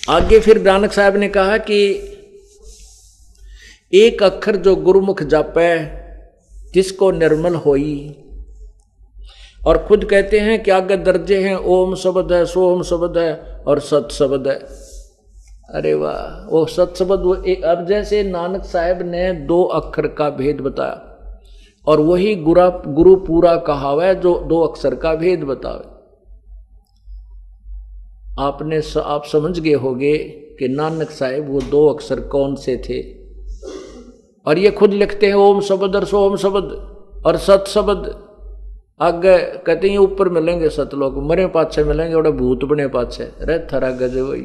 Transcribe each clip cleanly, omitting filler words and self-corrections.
आगे फिर नानक साहब ने कहा कि एक अक्षर जो गुरुमुख जापै तिसको निर्मल होई। और खुद कहते हैं कि आगे दर्जे हैं, ओम शब्द है, सोम शब्द है और सत शब्द है। अरे वाह, वो सत शब्द वो अब जैसे नानक साहब ने 2 अक्षर का भेद बताया और वही गुरु पूरा कहावे जो 2 अक्षर का भेद बतावे। आप समझ गए होंगे कि नानक साहब वो 2 अक्षर कौन से थे। और ये खुद लिखते हैं ओम शब्द और सोम शब्द और सत शब्द। आगे कहते हैं ऊपर मिलेंगे सतलोक, मरे पाछे मिलेंगे और भूत बने पाछे। रे थरा गजब है।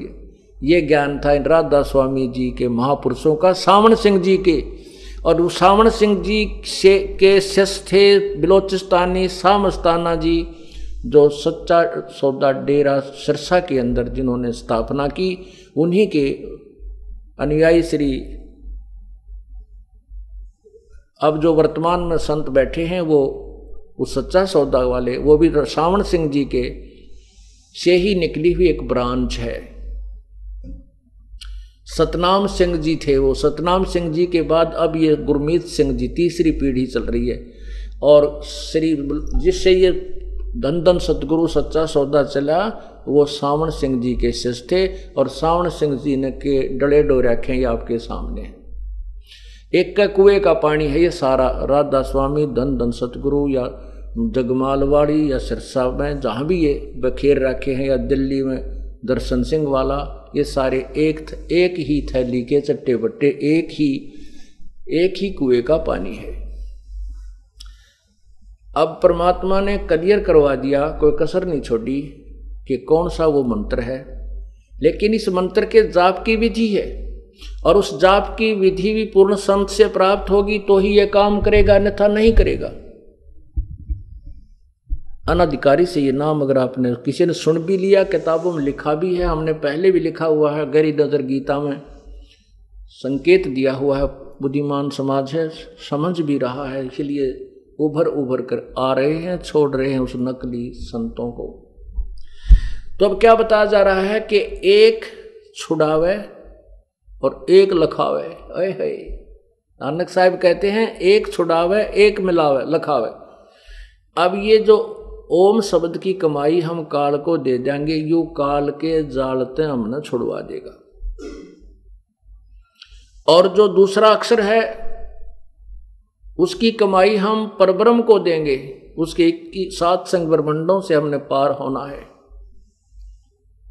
ये ज्ञान था इन राधा स्वामी जी के महापुरुषों का, सावण सिंह जी के। और सावण सिंह जी के शिष्य थे बिलोचिस्तानी सामस्ताना जी, जो सच्चा सौदा डेरा सिरसा के अंदर जिन्होंने स्थापना की। उन्हीं के अनुयायी श्री अब जो वर्तमान में संत बैठे हैं वो उस सच्चा सौदा वाले, वो भी सावण सिंह जी के से ही निकली हुई एक ब्रांच है। सतनाम सिंह जी थे वो। सतनाम सिंह जी के बाद अब ये गुरमीत सिंह जी, तीसरी पीढ़ी चल रही है। और श्री जिससे ये धन धन सतगुरु सच्चा सौदा चला वो सावण सिंह जी के शिष्य थे। और सावण सिंह जी ने के डले डो रखे ये आपके सामने। एक का कुएं का पानी है ये सारा। राधा स्वामी, धन धन सतगुरु या जगमालवाड़ी या सिरसा में जहाँ भी ये बखेर रखे हैं, या दिल्ली में दर्शन सिंह वाला, ये सारे एक ही थैली के चट्टे बट्टे, एक ही कुएं का पानी है। अब परमात्मा ने क्लियर करवा दिया, कोई कसर नहीं छोड़ी कि कौन सा वो मंत्र है। लेकिन इस मंत्र के जाप की विधि है और उस जाप की विधि भी पूर्ण संत से प्राप्त होगी तो ही यह काम करेगा, अन्यथा नहीं करेगा। अनाधिकारी से ये नाम अगर आपने किसी ने सुन भी लिया, किताबों में लिखा भी है, हमने पहले भी लिखा हुआ है, गहरी नजर गीता में संकेत दिया हुआ है। बुद्धिमान समाज है, समझ भी रहा है, इसलिए उभर कर आ रहे हैं, छोड़ रहे हैं उस नकली संतों को। तो अब क्या बताया जा रहा है कि एक छुड़ावे और एक लखावे। अरे नानक साहब कहते हैं एक छुड़ावे एक मिलावे लखावे। अब ये जो ओम शब्द की कमाई हम काल को दे देंगे, यू काल के जालते हमने छुड़वा देगा। और जो दूसरा अक्षर है उसकी कमाई हम परब्रह्म को देंगे, उसके 7 संग ब्रह्मांडों से हमने पार होना है।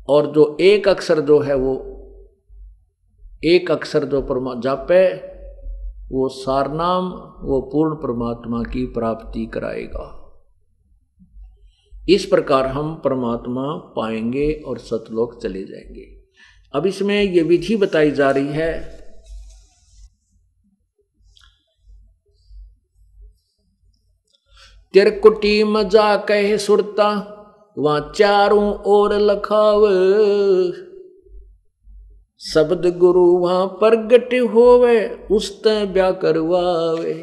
और जो एक अक्षर जो है वो एक अक्षर जो जापे वो सारनाम, वो पूर्ण परमात्मा की प्राप्ति कराएगा। इस प्रकार हम परमात्मा पाएंगे और सतलोक चले जाएंगे। अब इसमें ये विधि बताई जा रही है। तिरकुटी मजा कहे सुरता वहां चारों ओर लखाव, शब्द गुरु वहां प्रगट होवे उस्ते ब्या करवावे।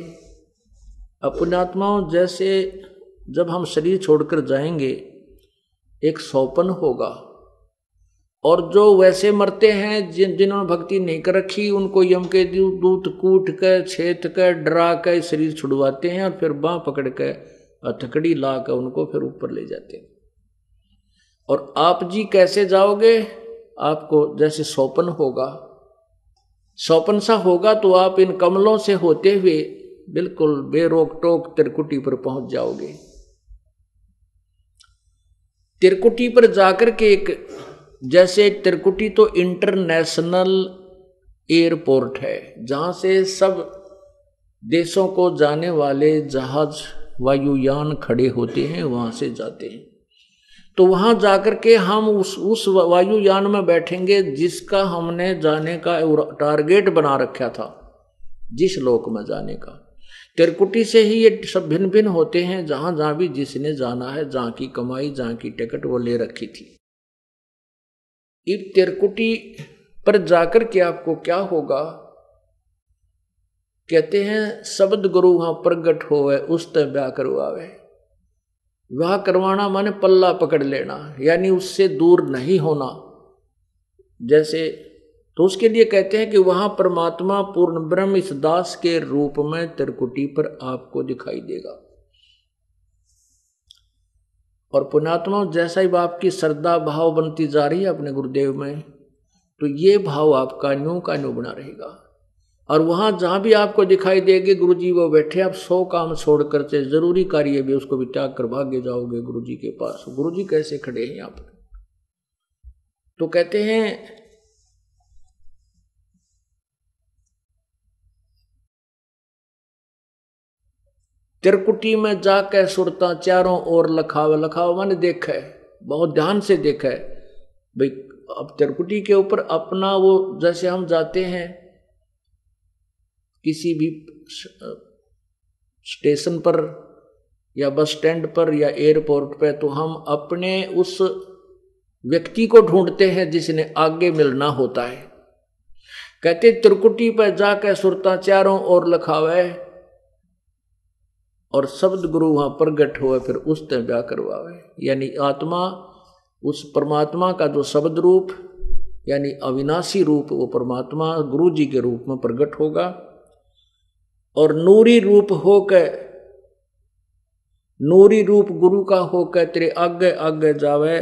अपनात्माओं, जैसे जब हम शरीर छोड़कर जाएंगे एक सौपन होगा, और जो वैसे मरते हैं जिन्होंने भक्ति नहीं कर रखी, उनको यम के दूत कूट कर छेद कर डरा कर शरीर छुड़वाते हैं और फिर बांह पकड़ कर हथकड़ी ला कर उनको फिर ऊपर ले जाते हैं। और आप जी कैसे जाओगे? आपको जैसे सौपन होगा, सौपन सा होगा तो आप इन कमलों से होते हुए बिल्कुल बेरोक टोक तिरकुटी पर पहुंच जाओगे। तिरकुटी पर जाकर के जैसे तिरकुटी तो इंटरनेशनल एयरपोर्ट है, जहां से सब देशों को जाने वाले जहाज वायुयान खड़े होते हैं, वहां से जाते हैं। तो वहां जाकर के हम उस वायुयान में बैठेंगे जिसका हमने जाने का टारगेट बना रखा था, जिस लोक में जाने का। तिरकुटी से ही ये सब भिन्न भिन्न होते हैं, जहां जहां भी जिसने जाना है, जहां की कमाई, जहां की टिकट वो ले रखी थी। इस तिरकुटी पर जाकर के आपको क्या होगा? कहते हैं शब्द गुरु वहां प्रगट होवे उस ब्याह करवावे। वह करवाना माने पल्ला पकड़ लेना, यानी उससे दूर नहीं होना। जैसे, तो उसके लिए कहते हैं कि वहां परमात्मा पूर्ण ब्रह्म इस दास के रूप में त्रिकुटी पर आपको दिखाई देगा। और पुण्यात्मा, जैसा ही आपकी श्रद्धा भाव बनती जा रही है अपने गुरुदेव में, तो ये भाव आपका न्यू का न्यू बना रहेगा। और वहां जहां भी आपको दिखाई देगी गुरु जी वो बैठे, आप 100 काम छोड़ करके जरूरी कार्य भी उसको भी त्याग कर भागे जाओगे गुरु जी के पास। गुरु जी कैसे खड़े हैं यहाँ पर? तो कहते हैं त्रिकुटी में जाके सुरता चारों ओर लखावे। लखावा मैंने देखा है, बहुत ध्यान से देखा है भाई। अब त्रिकुटी के ऊपर अपना वो, जैसे हम जाते हैं किसी भी स्टेशन पर या बस स्टैंड पर या एयरपोर्ट पे, तो हम अपने उस व्यक्ति को ढूंढते हैं जिसने आगे मिलना होता है। कहते त्रिकुटी पर जाके सुरता चारों ओर लखावे और शब्द गुरु वहां प्रगट हुआ, फिर उस तरह ब्याह करवावे। यानी आत्मा उस परमात्मा का जो शब्द रूप यानी अविनाशी रूप, वो परमात्मा गुरु जी के रूप में प्रगट होगा और नूरी रूप होकर, नूरी रूप गुरु का होकर तेरे आगे आगे जावे।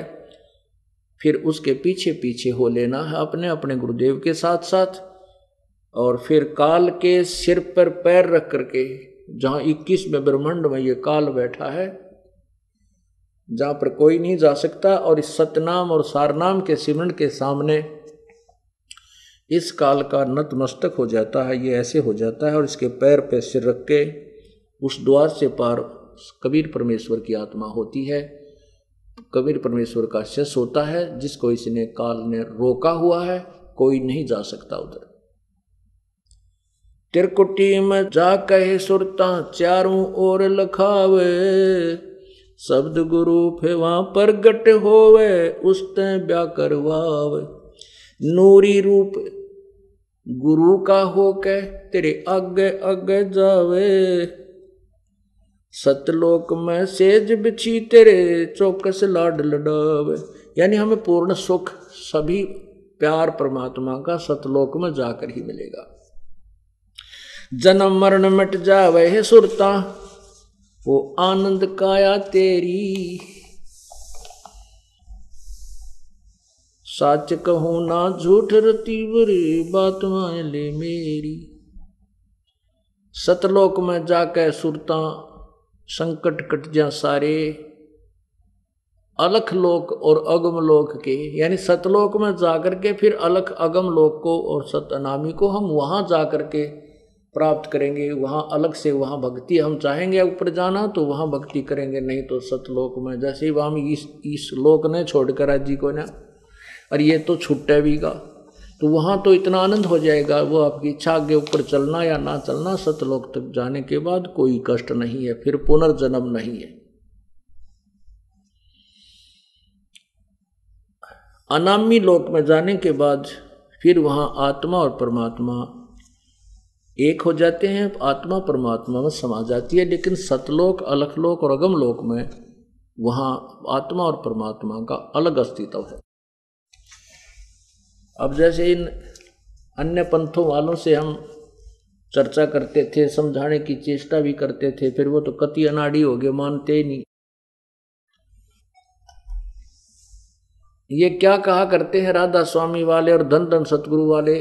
फिर उसके पीछे पीछे हो लेना है अपने अपने गुरुदेव के साथ साथ। और फिर काल के सिर पर पैर रख करके, जहां 21वें ब्रह्मांड में ये काल बैठा है, जहां पर कोई नहीं जा सकता, और इस सतनाम और सारनाम के सिमरन के सामने इस काल का नतमस्तक हो जाता है। ये ऐसे हो जाता है और इसके पैर पे सिर रख के उस द्वार से पार कबीर परमेश्वर की आत्मा होती है। कबीर परमेश्वर का शिष्य होता है जिसको इसने काल ने रोका हुआ है, कोई नहीं जा सकता उधर। त्रिकुटी में जा कहे सुरता चारों ओर लखावे, शब्द गुरु फिर वहां प्रगट होवे, उस तय ब्याह करवावे। नूरी रूप गुरु का होके तेरे आगे आगे जावे, सतलोक में सेज बिछी तेरे चौकस लाड लडावे। यानी हमें पूर्ण सुख, सभी प्यार परमात्मा का सतलोक में जाकर ही मिलेगा। जन्म मरण मिट जावे है सुरता, वो आनंद काया तेरी। सच कहूं ना झूठ रती बुरी, बात मान ले मेरी। सतलोक में जाके सुरता संकट कट जा सारे, अलख लोक और अगम लोक के, यानी सतलोक में जाकर के फिर अलख अगम लोक को और सतनामी को हम वहां जाकर के प्राप्त करेंगे। वहां अलग से वहां भक्ति, हम चाहेंगे ऊपर जाना तो वहां भक्ति करेंगे, नहीं तो सतलोक में। जैसे ही हम इस लोक ने छोड़कर आज जी को ना, और ये तो छुट्टे भी गा, तो वहां तो इतना आनंद हो जाएगा। वो आपकी इच्छा, आगे ऊपर चलना या ना चलना, सतलोक तक जाने के बाद कोई कष्ट नहीं है, फिर पुनर्जन्म नहीं है। अनामी लोक में जाने के बाद फिर वहां आत्मा और परमात्मा एक हो जाते हैं, आत्मा परमात्मा में समा जाती है। लेकिन सतलोक, अलखलोक और अगम लोक में वहां आत्मा और परमात्मा का अलग अस्तित्व है। अब जैसे इन अन्य पंथों वालों से हम चर्चा करते थे, समझाने की चेष्टा भी करते थे, फिर वो तो कति अनाड़ी हो गए, मानते ही नहीं। ये क्या कहा करते हैं राधा स्वामी वाले और धन धन सतगुरु वाले,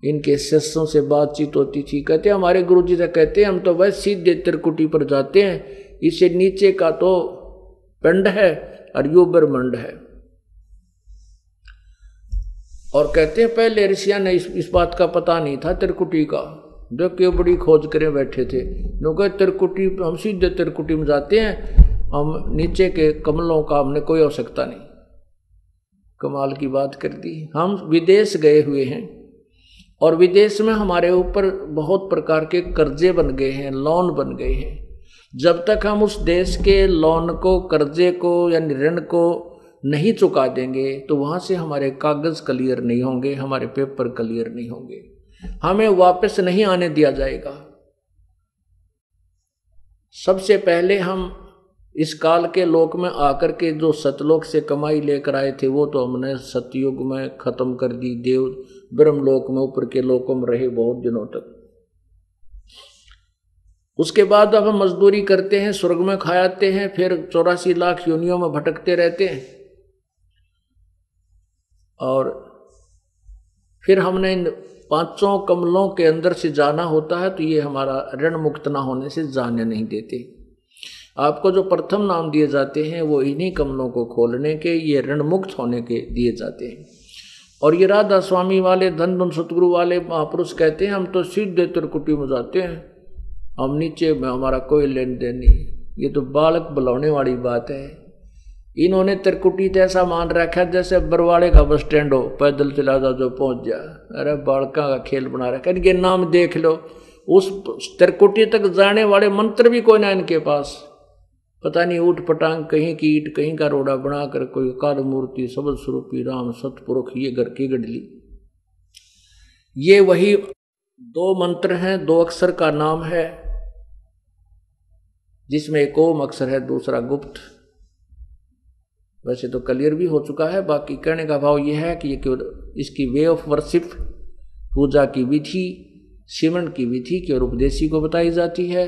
इनके शिष्यों से बातचीत होती थी, कहते हमारे गुरु जी से कहते हम तो बस सीधे त्रिकुटी पर जाते हैं, इससे नीचे का तो पिंड है और यो ब्रह्मांड है। और कहते हैं पहले ऋषियां ने इस बात का पता नहीं था त्रिकुटी का, जो क्यों बड़ी खोज करे बैठे थे। लोग त्रिकुटी, हम सीधे त्रिकुटी में जाते हैं, हम नीचे के कमलों का हमने कोई आवश्यकता नहीं। कमाल की बात कर दी। हम विदेश गए हुए हैं और विदेश में हमारे ऊपर बहुत प्रकार के कर्जे बन गए हैं, लोन बन गए हैं। जब तक हम उस देश के लोन को, कर्जे को यानी ऋण को नहीं चुका देंगे तो वहां से हमारे कागज क्लियर नहीं होंगे, हमारे पेपर क्लियर नहीं होंगे, हमें वापस नहीं आने दिया जाएगा। सबसे पहले हम इस काल के लोक में आकर के जो सतलोक से कमाई लेकर आए थे वो तो हमने सतयुग में खत्म कर दी। देव ब्रह्मलोक में ऊपर के लोकों में रहे बहुत दिनों तक। उसके बाद अब हम मजदूरी करते हैं, स्वर्ग में खाते हैं, फिर 84 लाख योनियों में भटकते रहते हैं। और फिर हमने इन 5 कमलों के अंदर से जाना होता है, तो ये हमारा ऋण मुक्त ना होने से जाने नहीं देते। आपको जो प्रथम नाम दिए जाते हैं वो इन्हीं कमलों को खोलने के, ये ऋण मुक्त होने के दिए जाते हैं। और ये राधा स्वामी वाले, धन धन सतगुरु वाले महापुरुष कहते हैं हम तो सीधे त्रिकुटी में जाते हैं, हम नीचे में हमारा कोई लेन देन नहीं। ये तो बालक बुलाने वाली बात है। इन्होंने त्रिकुटी तो ऐसा मान रखा जैसे बरवाड़े का बस स्टैंड हो, पैदल चला जाओ जो पहुंच जा। अरे बालका का खेल बना रखा, इनके नाम देख लो। उस त्रिकुटी तक जाने वाले मंत्र भी कोई ना इनके पास, पता नहीं ऊट पटांग, कहीं की ईट कहीं का रोड़ा बनाकर कोई काल मूर्ति सबद स्वरूपी राम सतपुरुष ये घर की गडली। ये वही 2 मंत्र हैं, 2 अक्षर का नाम है, जिसमें एक ओम अक्षर है, दूसरा गुप्त। वैसे तो क्लियर भी हो चुका है। बाकी कहने का भाव यह है कि ये केवल इसकी वे ऑफ वर्शिप, पूजा की विधि, सिमरन की विधि केवल उपदेशी को बताई जाती है।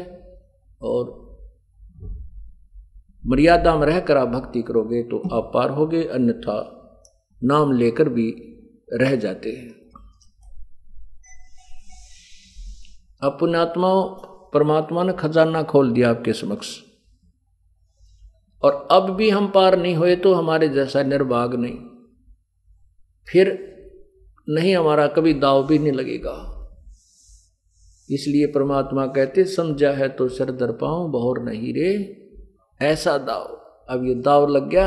और मर्यादा में रहकर आप भक्ति करोगे तो आप पार होगे, अन्यथा नाम लेकर भी रह जाते हैं। अपने आत्मा परमात्मा ने खजाना खोल दिया आपके समक्ष, और अब भी हम पार नहीं हुए तो हमारे जैसा निर्भाग नहीं, फिर नहीं हमारा कभी दाव भी नहीं लगेगा। इसलिए परमात्मा कहते समझा है तो सिर दर पाऊं, बहुर नहीं रे ऐसा दाव। अब ये दाव लग गया,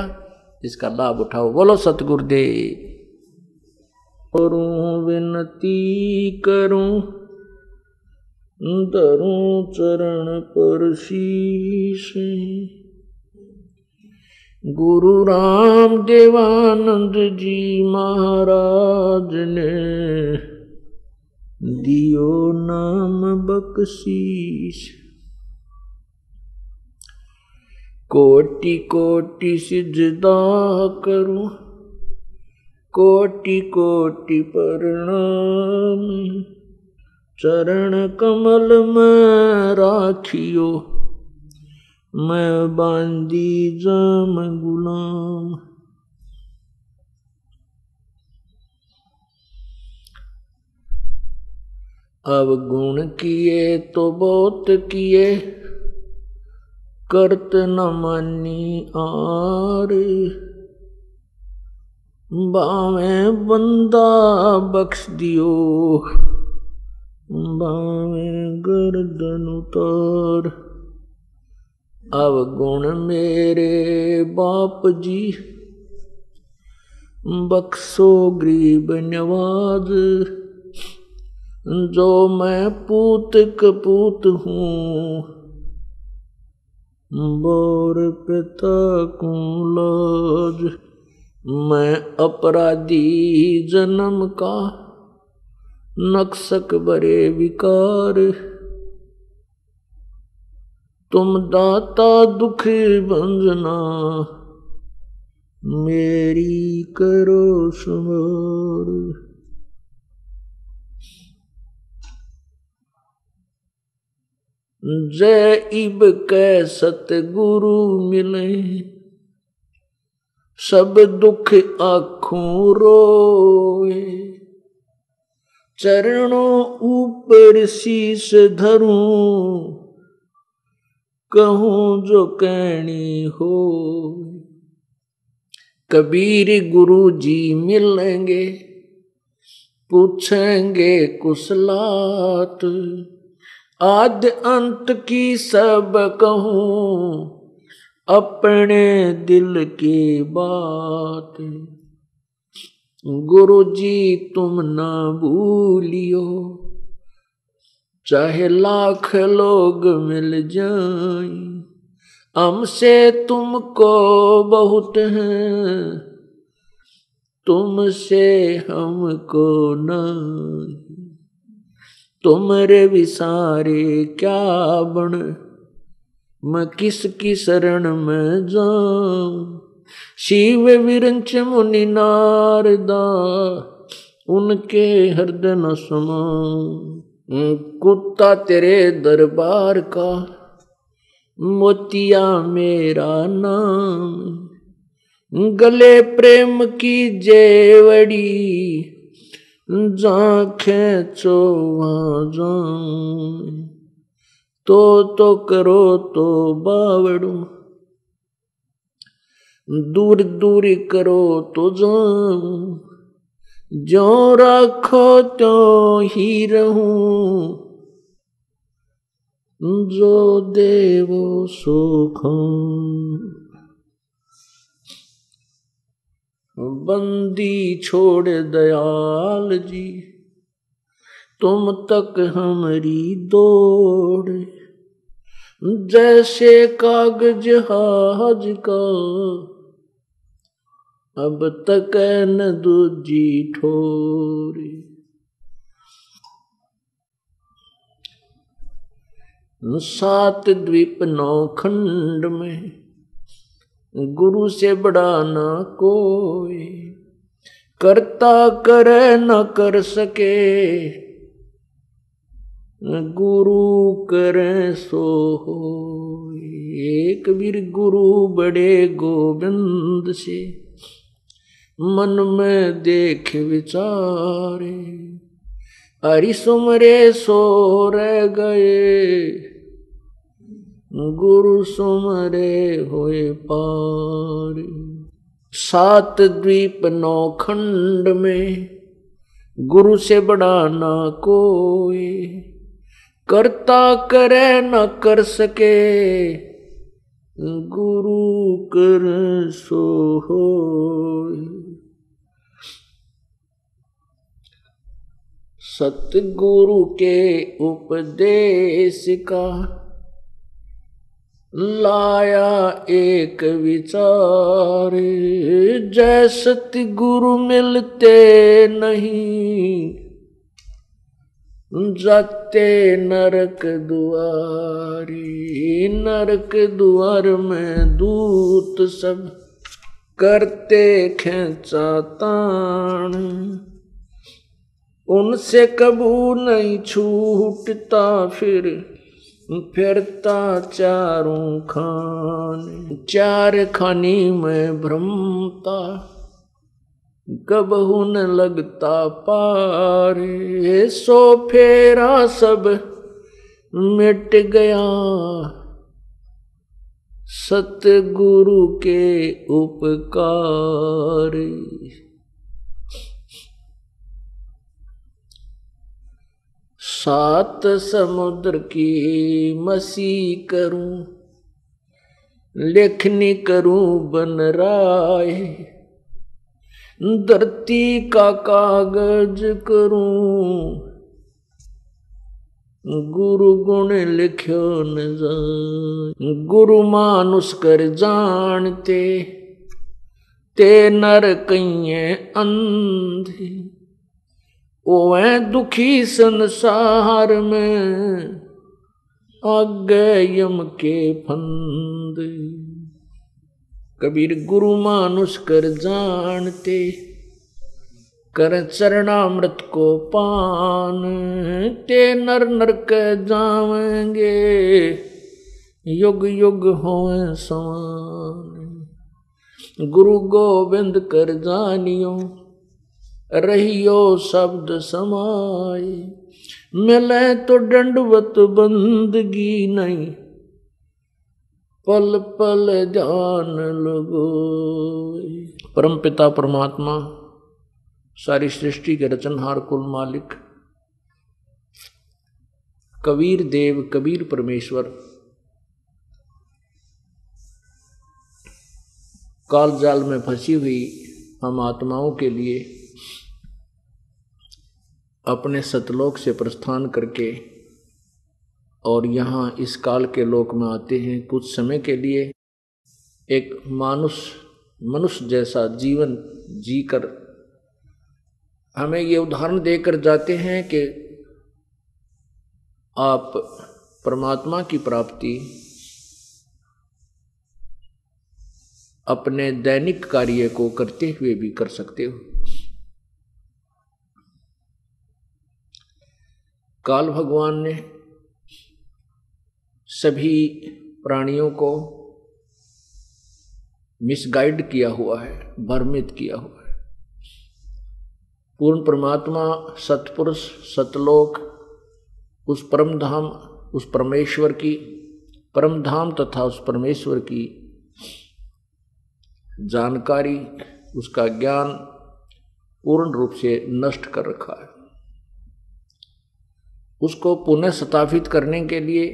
इसका लाभ उठाओ। बोलो सतगुरुदेव। करूं विनती करूं, धरूं चरण पर शीश, गुरु राम देवानंद जी महाराज ने दियो नाम बख्शीश। कोटि कोटि सिजदा करूं, कोटि कोटि प्रणाम, चरण कमल में राखियो, मैं बांदी जाम गुलाम। अब गुण किए तो बहुत किए, करत न मानी आर, बावे बंदा बख्श दियो, बावे गर्दन उतार। अब गुण मेरे बाप जी, बख्शो गरीब नवाज, जो मैं पूत कपूत हूँ, बोर पिता को लाज। मैं अपराधी जन्म का, नक्सक बरे विकार, तुम दाता दुख भंजना, मेरी करो संभार। जय इब कै सतगुरु मिले, सब दुख आँखों रोए, चरणों ऊपर शीश धरूं, कहूं जो कहनी हो। कबीर गुरु जी मिलेंगे, पूछेंगे कुशलात, आद्य अंत की सब कहूं, अपने दिल की बात। गुरु जी तुम ना भूलियो, चाहे लाख लोग मिल जाएं, हमसे तुमको बहुत है, तुमसे हमको नहीं। तुमरे विसारे क्या बन, मैं किसकी शरण में जाऊं। शिव विरंच मुनि नारदा उनके हृदय न समाऊं। कुत्ता तेरे दरबार का मोतिया मेरा नाम। गले प्रेम की जेवड़ी जहाँ खेचो वहाँ जाऊं। तो करो तो बावड़ू दूर दूर करो तो जाऊं। जो रखो तो ही रहूं। जो देवो सुखों। बंदी छोड़ दयाल जी तुम तक हमारी दौड़। जैसे कागज हाज का अब तक न दूजी ठोरी। सात द्वीप नौ खंड में गुरु से बड़ा ना कोई। करता करे न कर सके गुरु करे सो होय। एक वीर गुरु बड़े गोविंद से मन में देख विचारे। हरि सुमरे सो रह गए गुरु सुमरे होए पार। सात द्वीप नौ खंड में गुरु से बड़ा ना कोई। करता करे न कर सके गुरु कर सो होय। सतगुरु के उपदेश का लाया एक विचार। जय सतगुरु मिलते नहीं जाते नरक दुआरी। नरक द्वार में दूत सब करते खेचा तान। उनसे कबू नहीं छूटता फिरता चारों खाने। चार खानी में भ्रमता कबहू न लगता पार। सो फेरा सब मिट गया सतगुरु के उपकार। सात समुद्र की मसी करूं लेखनी करूं बन राय। धरती का कागज करूं गुरु गुण लिख्यो न जाए। गुरु मानुष कर जानते ते नर कइये अंधे। ओए दुखी संसार में आगे यम के फंद। कबीर गुरु मानुष कर जानते कर चरणामृत को पान। ते नर नरक जावेंगे युग युग होए समान। गुरु गोविंद कर जानियो रहियो शब्द समाए। मिले तो दंडवत बंदगी नहीं पल पल ध्यान लगो। परम पिता परमात्मा सारी सृष्टि के रचनहार कुल मालिक कबीर देव कबीर परमेश्वर काल जाल में फंसी हुई हम आत्माओं के लिए अपने सतलोक से प्रस्थान करके और यहाँ इस काल के लोक में आते हैं। कुछ समय के लिए एक मनुष्य जैसा जीवन जीकर हमें ये उदाहरण देकर जाते हैं कि आप परमात्मा की प्राप्ति अपने दैनिक कार्य को करते हुए भी कर सकते हो। काल भगवान ने सभी प्राणियों को मिसगाइड किया हुआ है, भ्रमित किया हुआ है। पूर्ण परमात्मा, सतपुरुष, सतलोक, उस परम धाम, उस परमेश्वर की परम धाम तथा उस परमेश्वर की जानकारी, उसका ज्ञान पूर्ण रूप से नष्ट कर रखा है। उसको पुनः स्थापित करने के लिए,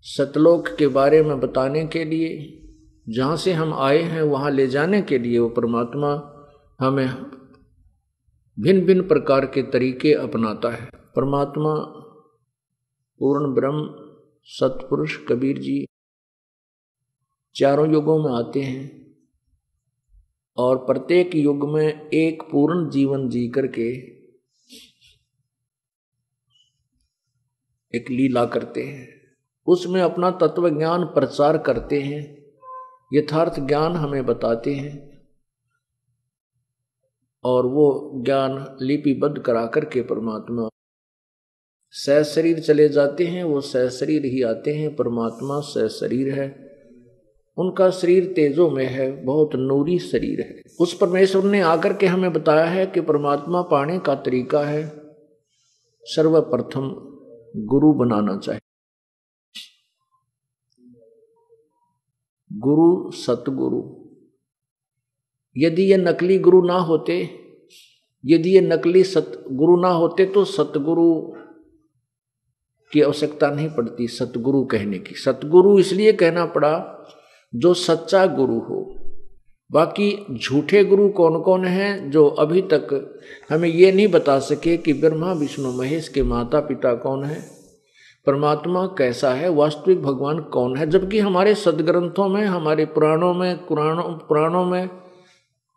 सतलोक के बारे में बताने के लिए, जहाँ से हम आए हैं वहाँ ले जाने के लिए वो परमात्मा हमें भिन्न भिन्न प्रकार के तरीके अपनाता है। परमात्मा पूर्ण ब्रह्म सतपुरुष कबीर जी चारों युगों में आते हैं और प्रत्येक युग में एक पूर्ण जीवन जी करके एक लीला करते हैं, उसमें अपना तत्व ज्ञान प्रचार करते हैं, यथार्थ ज्ञान हमें बताते हैं और वो ज्ञान लिपिबद्ध करा करके परमात्मा सहशरीर चले जाते हैं। वो सहशरीर ही आते हैं। परमात्मा सहशरीर है, उनका शरीर तेजों में है, बहुत नूरी शरीर है। उस परमेश्वर ने आकर के हमें बताया है कि परमात्मा पाने का तरीका है सर्वप्रथम गुरु बनाना चाहिए। गुरु सतगुरु, यदि ये नकली गुरु ना होते, यदि ये नकली सतगुरु ना होते तो सतगुरु की आवश्यकता नहीं पड़ती सतगुरु कहने की। सतगुरु इसलिए कहना पड़ा जो सच्चा गुरु हो। बाकी झूठे गुरु कौन कौन हैं जो अभी तक हमें ये नहीं बता सके कि ब्रह्मा विष्णु महेश के माता पिता कौन है, परमात्मा कैसा है, वास्तविक भगवान कौन है। जबकि हमारे सदग्रंथों में, हमारे पुराणों में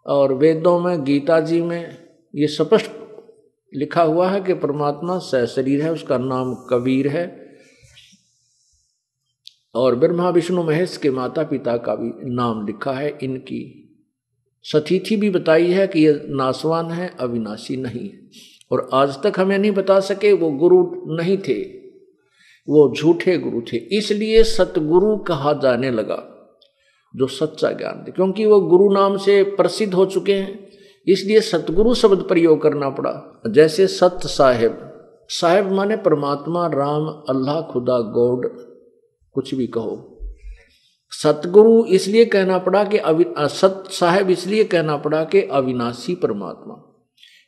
और वेदों में, गीता जी में ये स्पष्ट लिखा हुआ है कि परमात्मा सहशरीर है, उसका नाम कबीर है और ब्रह्मा विष्णु महेश के माता पिता का भी नाम लिखा है। इनकी सतिथि भी बताई है कि ये नासवान है, अविनाशी नहीं है। और आज तक हमें नहीं बता सके, वो गुरु नहीं थे, वो झूठे गुरु थे। इसलिए सतगुरु कहा जाने लगा जो सच्चा ज्ञान दे, क्योंकि वो गुरु नाम से प्रसिद्ध हो चुके हैं, इसलिए सतगुरु शब्द प्रयोग करना पड़ा। जैसे सत साहेब, साहेब माने परमात्मा, राम, अल्लाह, खुदा, गॉड, कुछ भी कहो। सतगुरु इसलिए कहना पड़ा कि सत साहेब इसलिए कहना पड़ा कि अविनाशी परमात्मा।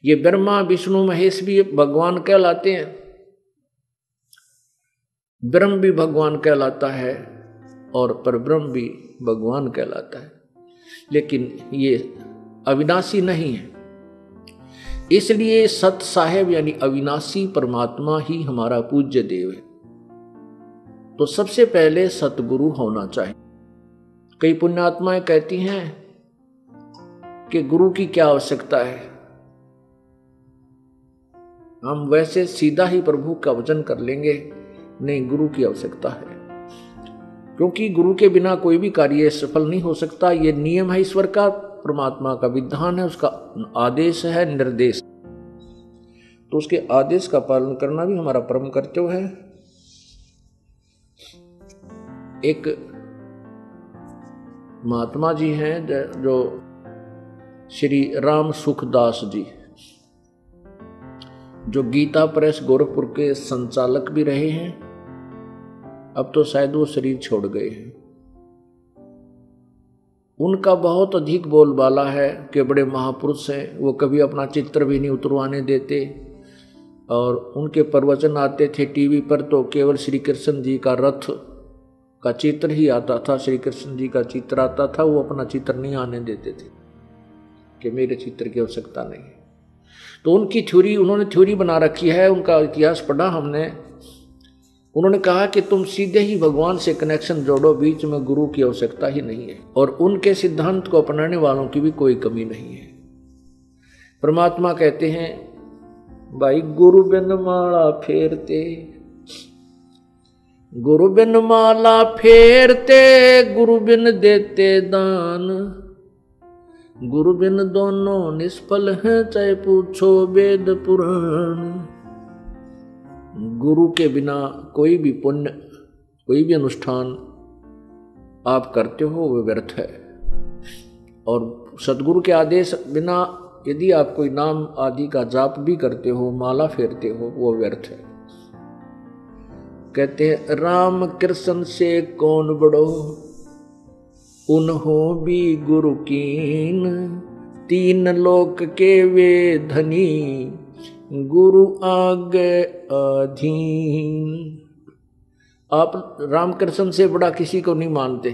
ये ब्रह्मा विष्णु महेश भी भगवान कहलाते हैं, ब्रह्म भी भगवान कहलाता है और परब्रह्म भी भगवान कहलाता है, लेकिन ये अविनाशी नहीं है। इसलिए सत साहेब यानी अविनाशी परमात्मा ही हमारा पूज्य देव है। तो सबसे पहले सतगुरु होना चाहिए। कई पुण्यात्माएं कहती हैं कि गुरु की क्या आवश्यकता है, हम वैसे सीधा ही प्रभु का वचन कर लेंगे। नहीं, गुरु की आवश्यकता है, क्योंकि गुरु के बिना कोई भी कार्य सफल नहीं हो सकता। ये नियम है ईश्वर का, परमात्मा का विधान है, उसका आदेश है, निर्देश। तो उसके आदेश का पालन करना भी हमारा परम कर्तव्य है। एक महात्मा जी हैं जो श्री राम सुखदास जी, जो गीता प्रेस गोरखपुर के संचालक भी रहे हैं, अब तो शायद वो शरीर छोड़ गए हैं। उनका बहुत अधिक बोलबाला है कि बड़े महापुरुष हैं, वो कभी अपना चित्र भी नहीं उतरवाने देते और उनके प्रवचन आते थे टीवी पर तो केवल श्री कृष्ण जी का रथ का चित्र ही आता था, श्री कृष्ण जी का चित्र आता था, वो अपना चित्र नहीं आने देते थे कि मेरे चित्र की आवश्यकता नहीं है। तो उनकी थ्योरी, उन्होंने थ्योरी बना रखी है, उनका इतिहास पढ़ा हमने। उन्होंने कहा कि तुम सीधे ही भगवान से कनेक्शन जोड़ो, बीच में गुरु की आवश्यकता ही नहीं है। और उनके सिद्धांत को अपनाने वालों की भी कोई कमी नहीं है। परमात्मा कहते हैं, भाई गुरु बिन माला फेरते, गुरु बिन माला फेरते, गुरु बिन देते दान, गुरु बिन दोनों निष्फल हैं, चाहे पूछो वेद पुराण। गुरु के बिना कोई भी पुण्य, कोई भी अनुष्ठान आप करते हो वो व्यर्थ है। और सदगुरु के आदेश बिना यदि आप कोई नाम आदि का जाप भी करते हो, माला फेरते हो, वो व्यर्थ है। कहते हैं राम कृष्ण से कौन बड़ो, उन्हों भी गुरु कीन, तीन लोक के वे धनी, गुरु आगे अधीन। आप रामकृष्ण से बड़ा किसी को नहीं मानते।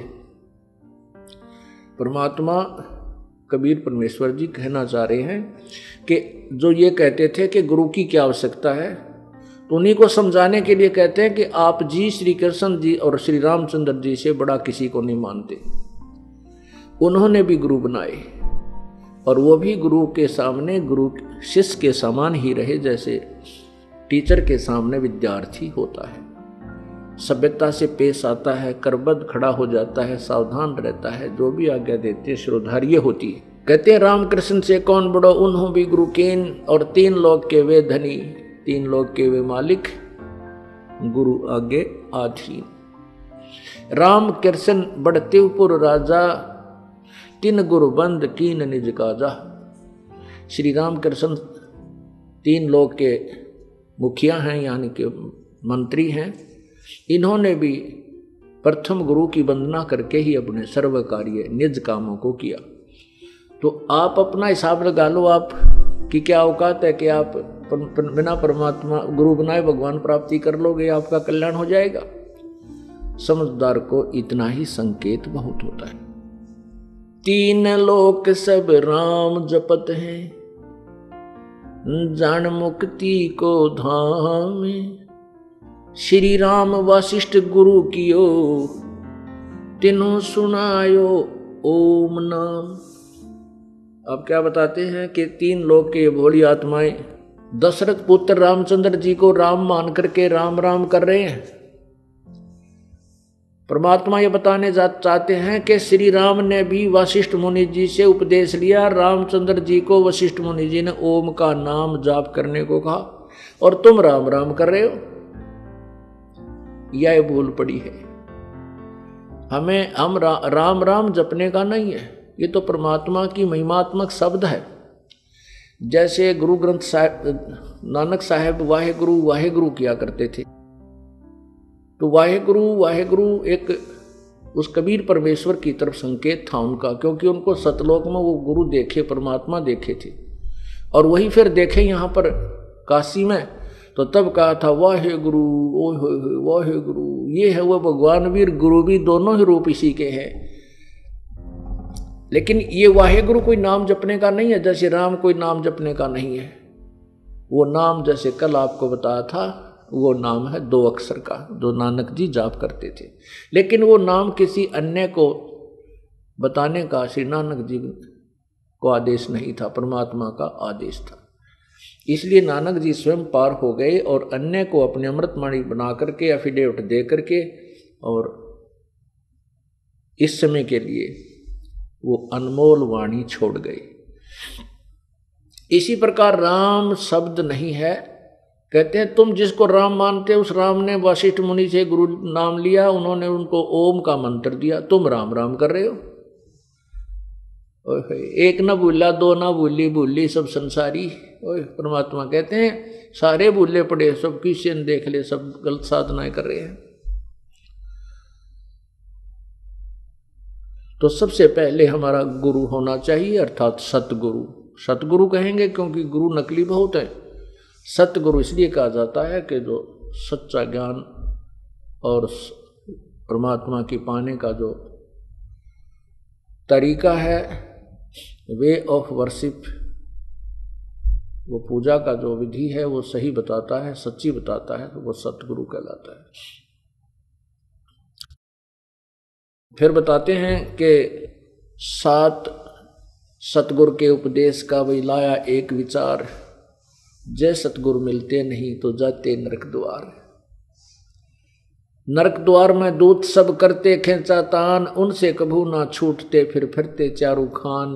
परमात्मा कबीर परमेश्वर जी कहना चाह रहे हैं कि जो ये कहते थे कि गुरु की क्या आवश्यकता है, तो उन्हीं को समझाने के लिए कहते हैं कि आप जी श्री कृष्ण जी और श्री रामचंद्र जी से बड़ा किसी को नहीं मानते। उन्होंने भी गुरु बनाए और वो भी गुरु के सामने गुरु शिष्य के समान ही रहे, जैसे टीचर के सामने विद्यार्थी होता है। सभ्यता से पेश आता है, करबद्ध खड़ा हो जाता है, सावधान रहता है, जो भी आज्ञा देते श्रोधार्य होती है। कहते हैं रामकृष्ण से कौन बड़ो, उन्हों भी गुरु कीन, और तीन लोक के वे धनी, तीन लोक के वे मालिक, गुरु आगे आधीन। राम कृष्ण बढ़तेपुर राजा, तीन गुरु बंद कीन निज काजा। श्री राम कृष्ण तीन लोक के मुखिया हैं, यानी कि मंत्री हैं। इन्होंने भी प्रथम गुरु की वंदना करके ही अपने सर्व कार्य निज कामों को किया। तो आप अपना हिसाब लगा लो, आप की क्या औकात है कि आप बिना परमात्मा गुरु बनाए भगवान प्राप्ति कर लोगे, आपका कल्याण हो जाएगा। समझदार को इतना ही संकेत बहुत होता है। तीन लोक सब राम जपत हैं, जान मुक्ति को धाम। श्री राम वशिष्ठ गुरु कियो, तीनों सुनायो ओम नाम। अब क्या बताते हैं कि तीन लोक के भोली आत्माएं दशरथ पुत्र रामचंद्र जी को राम मान करके राम राम कर रहे हैं। परमात्मा ये बताने चाहते हैं कि श्री राम ने भी वशिष्ठ मुनि जी से उपदेश लिया, रामचंद्र जी को वशिष्ठ मुनि जी ने ओम का नाम जाप करने को कहा, और तुम राम राम कर रहे हो। यह भूल पड़ी है। हम राम राम जपने का नहीं है, ये तो परमात्मा की महिमात्मक शब्द है। जैसे गुरु ग्रंथ साहिब नानक साहब वाहेगुरु वाहेगुरु किया करते थे, तो वाहेगुरु वाहेगुरु एक उस कबीर परमेश्वर की तरफ संकेत था उनका, क्योंकि उनको सतलोक में वो गुरु देखे, परमात्मा देखे थे, और वही फिर देखे यहाँ पर काशी में। तो तब कहा था वाहेगुरु वाहेगुरु, ये है वो भगवान वीर गुरु भी, दोनों ही रूप इसी के हैं। लेकिन ये वाहेगुरु कोई नाम जपने का नहीं है, जैसे राम कोई नाम जपने का नहीं है। वो नाम जैसे कल आपको बताया था, वो नाम है 2 अक्षर का, जो नानक जी जाप करते थे। लेकिन वो नाम किसी अन्य को बताने का श्री नानक जी को आदेश नहीं था, परमात्मा का आदेश था। इसलिए नानक जी स्वयं पार हो गए और अन्य को अपने अमृतवाणी बना करके एफिडेविट दे करके, और इस समय के लिए वो अनमोल वाणी छोड़ गए। इसी प्रकार राम शब्द नहीं है। कहते हैं तुम जिसको राम मानते उस राम ने वशिष्ठ मुनि से गुरु नाम लिया, उन्होंने उनको ओम का मंत्र दिया, तुम राम राम कर रहे हो। एक न भूला दो न भूली, भूली सब संसारी। परमात्मा कहते हैं सारे भूले पड़े, सब किसी ने देख ले, सब गलत साधनाएं कर रहे हैं। तो सबसे पहले हमारा गुरु होना चाहिए, अर्थात सतगुरु। सतगुरु कहेंगे क्योंकि गुरु नकली बहुत है। सतगुरु इसलिए कहा जाता है कि जो सच्चा ज्ञान और परमात्मा की पाने का जो तरीका है, वे ऑफ वर्शिप, वो पूजा का जो विधि है वो सही बताता है, सच्ची बताता है, तो वो सतगुरु कहलाता है। फिर बताते हैं कि 7 सतगुरु के उपदेश का वही लाया एक विचार, जय सतगुरु मिलते नहीं तो जाते नरक द्वार। नरक द्वार में दूत सब करते खेचा तान, उनसे कभू ना छूटते फिर फिरते चारों खान।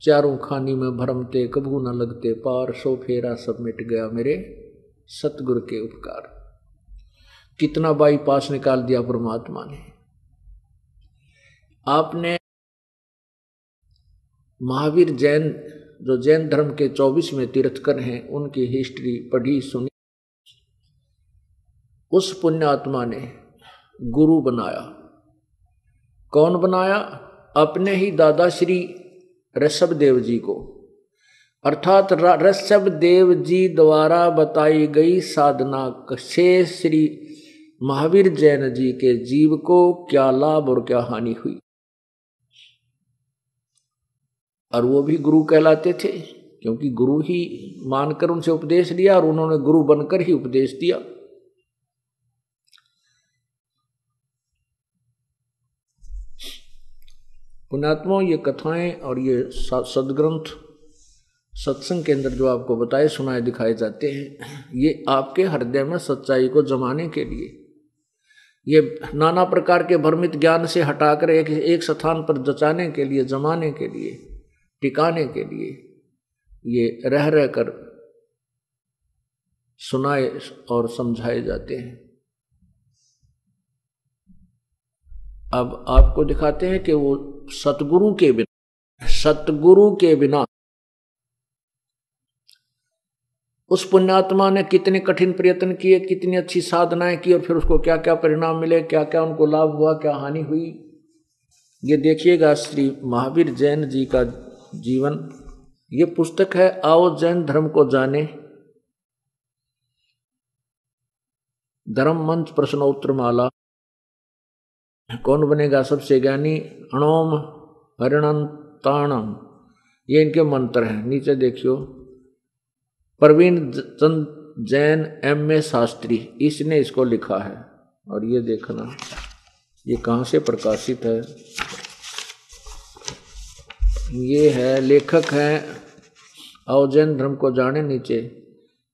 चारों खानी में भरमते कभू न लगते पार, सो फेरा सब मिट गया मेरे सतगुरु के उपकार। कितना बाईपास निकाल दिया परमात्मा ने। आपने महावीर जैन, जो जैन धर्म के 24वें तीर्थकर हैं, उनकी हिस्ट्री पढ़ी सुनी। उस पुण्यात्मा ने गुरु बनाया। कौन बनाया? अपने ही दादा श्री ऋषभ देव जी को, अर्थात ऋषभ देव जी द्वारा बताई गई साधना से श्री महावीर जैन जी के जीव को क्या लाभ और क्या हानि हुई। और वो भी गुरु कहलाते थे, क्योंकि गुरु ही मानकर उनसे उपदेश लिया और उन्होंने गुरु बनकर ही उपदेश दिया। पुण्यात्माओं, ये कथाएं और ये सदग्रंथ सत्संग के अंदर जो आपको बताए सुनाए दिखाए जाते हैं, ये आपके हृदय में सच्चाई को जमाने के लिए, ये नाना प्रकार के भ्रमित ज्ञान से हटाकर एक स्थान पर जचाने के लिए, जमाने के लिए, टिकाने के लिए ये रह रह कर सुनाए और समझाए जाते हैं। अब आपको दिखाते हैं कि वो सतगुरु के बिना उस पुण्यात्मा ने कितने कठिन प्रयत्न किए, कितनी अच्छी साधनाएं की और फिर उसको क्या क्या परिणाम मिले, क्या क्या उनको लाभ हुआ, क्या हानि हुई। ये देखिएगा श्री महावीर जैन जी का जीवन। ये पुस्तक है आओ जैन धर्म को जाने, धर्म मंच प्रश्नोत्तर माला। कौन बनेगा सबसे ज्ञानी? अणोम हरिणंताणम, ये इनके मंत्र हैं। नीचे देखियो, प्रवीण चंद जैन M.A. शास्त्री, इसने इसको लिखा है। और ये देखना ये कहाँ से प्रकाशित है। ये है, लेखक हैं आओ जैन धर्म को जाने, नीचे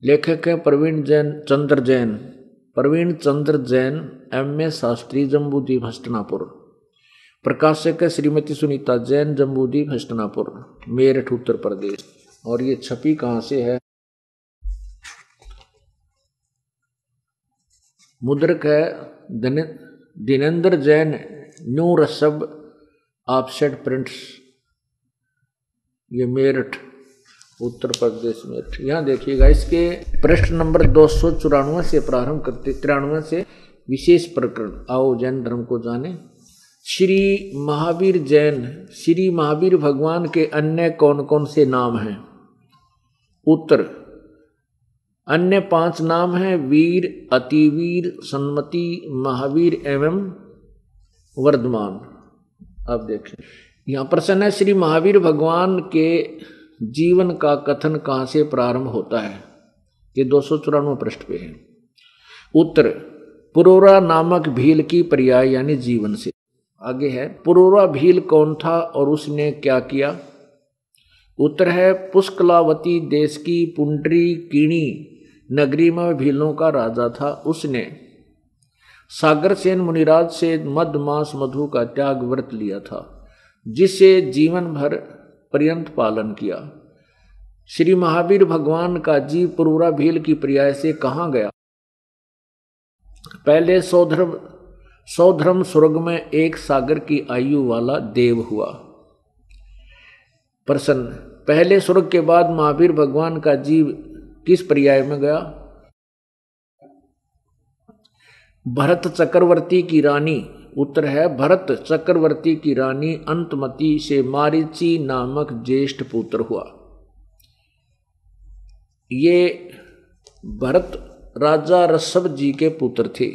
लेखक हैं प्रवीण चंद्र जैन M.A. शास्त्री, जम्बूद्वीप हस्तिनापुर। प्रकाशक है श्रीमती सुनीता जैन, जम्बूद्वीप हस्तिनापुर, मेरठ उत्तर प्रदेश। और ये छपी कहाँ से है? मुद्रक है Dinendra Jain, new Rishabh offset prints, ये मेरठ उत्तर प्रदेश में। यहाँ देखिएगा, इसके पृष्ठ नंबर 294 से प्रारंभ करते 93 से विशेष प्रकरण आओ जैन धर्म को जाने। श्री महावीर भगवान के अन्य कौन कौन से नाम हैं? उत्तर, अन्य 5 नाम हैं वीर, अतिवीर, सन्मति, महावीर एवं वर्धमान। अब देखें, यहाँ प्रश्न है श्री महावीर भगवान के जीवन का कथन कहाँ से प्रारंभ होता है? ये 294 पृष्ठ पे है। उत्तर, पुरोरा नामक भील की पर्याय यानी जीवन से। आगे है, पुरोरा भील कौन था और उसने क्या किया? उत्तर है, पुष्कलावती देश की पुंडरी कीणी नगरी में भीलों का राजा था। उसने सागरसेन मुनिराज से मद मास मधु का त्याग व्रत लिया था, जिसे जीवन भर पर्यंत पालन किया। श्री महावीर भगवान का जीव पुरोरा भील की पर्याय से कहाँ गया? पहले सौधर्म स्वर्ग में एक सागर की आयु वाला देव हुआ। प्रश्न, पहले स्वर्ग के बाद महावीर भगवान का जीव किस पर्याय में गया? भरत चक्रवर्ती की रानी। उत्तर है, भरत चक्रवर्ती की रानी अंतमती से मारीची नामक ज्येष्ठ पुत्र हुआ। ये भरत राजा ऋषभ जी के पुत्र थे।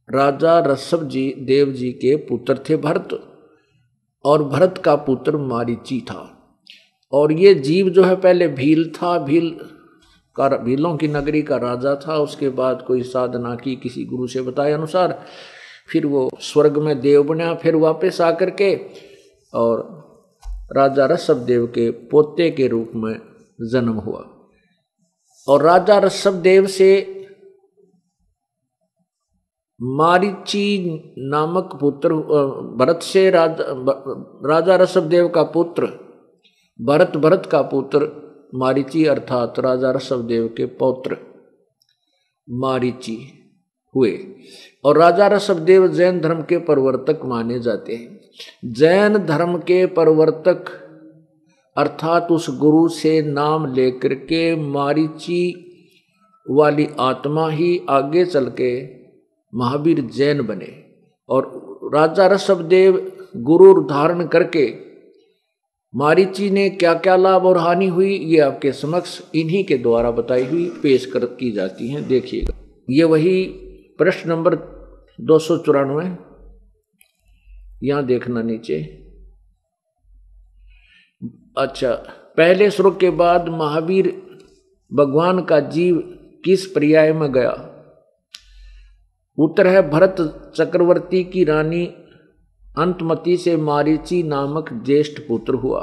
राजा ऋषभ जी देव जी के पुत्र थे भरत, और भरत का पुत्र मारीची था। और ये जीव जो है पहले भील था, भीलों की नगरी का राजा था। उसके बाद कोई साधना की किसी गुरु से बताए अनुसार, फिर वो स्वर्ग में देव बना, फिर वापस आकर के और राजा ऋषभ देव के पोते के रूप में जन्म हुआ। और राजा ऋषभ देव से मारीची नामक पुत्र भरत से राजा ऋषभदेव का पुत्र भरत का पुत्र मारीची अर्थात राजा ऋषभदेव के पौत्र मारीची हुए। और राजा ऋषभदेव जैन धर्म के प्रवर्तक माने जाते हैं। जैन धर्म के प्रवर्तक अर्थात उस गुरु से नाम लेकर के मारीची वाली आत्मा ही आगे चल के महावीर जैन बने। और राजा ऋषभदेव गुरु धारण करके मारीची ने क्या क्या लाभ और हानि हुई, ये आपके समक्ष इन्हीं के द्वारा बताई हुई पेश की जाती हैं। देखिएगा, ये वही प्रश्न नंबर 294, यहां देखना नीचे। अच्छा, पहले श्लोक के बाद महावीर भगवान का जीव किस पर्याय में गया? उत्तर है भरत चक्रवर्ती की रानी अंतमती से मारीची नामक ज्येष्ठ पुत्र हुआ।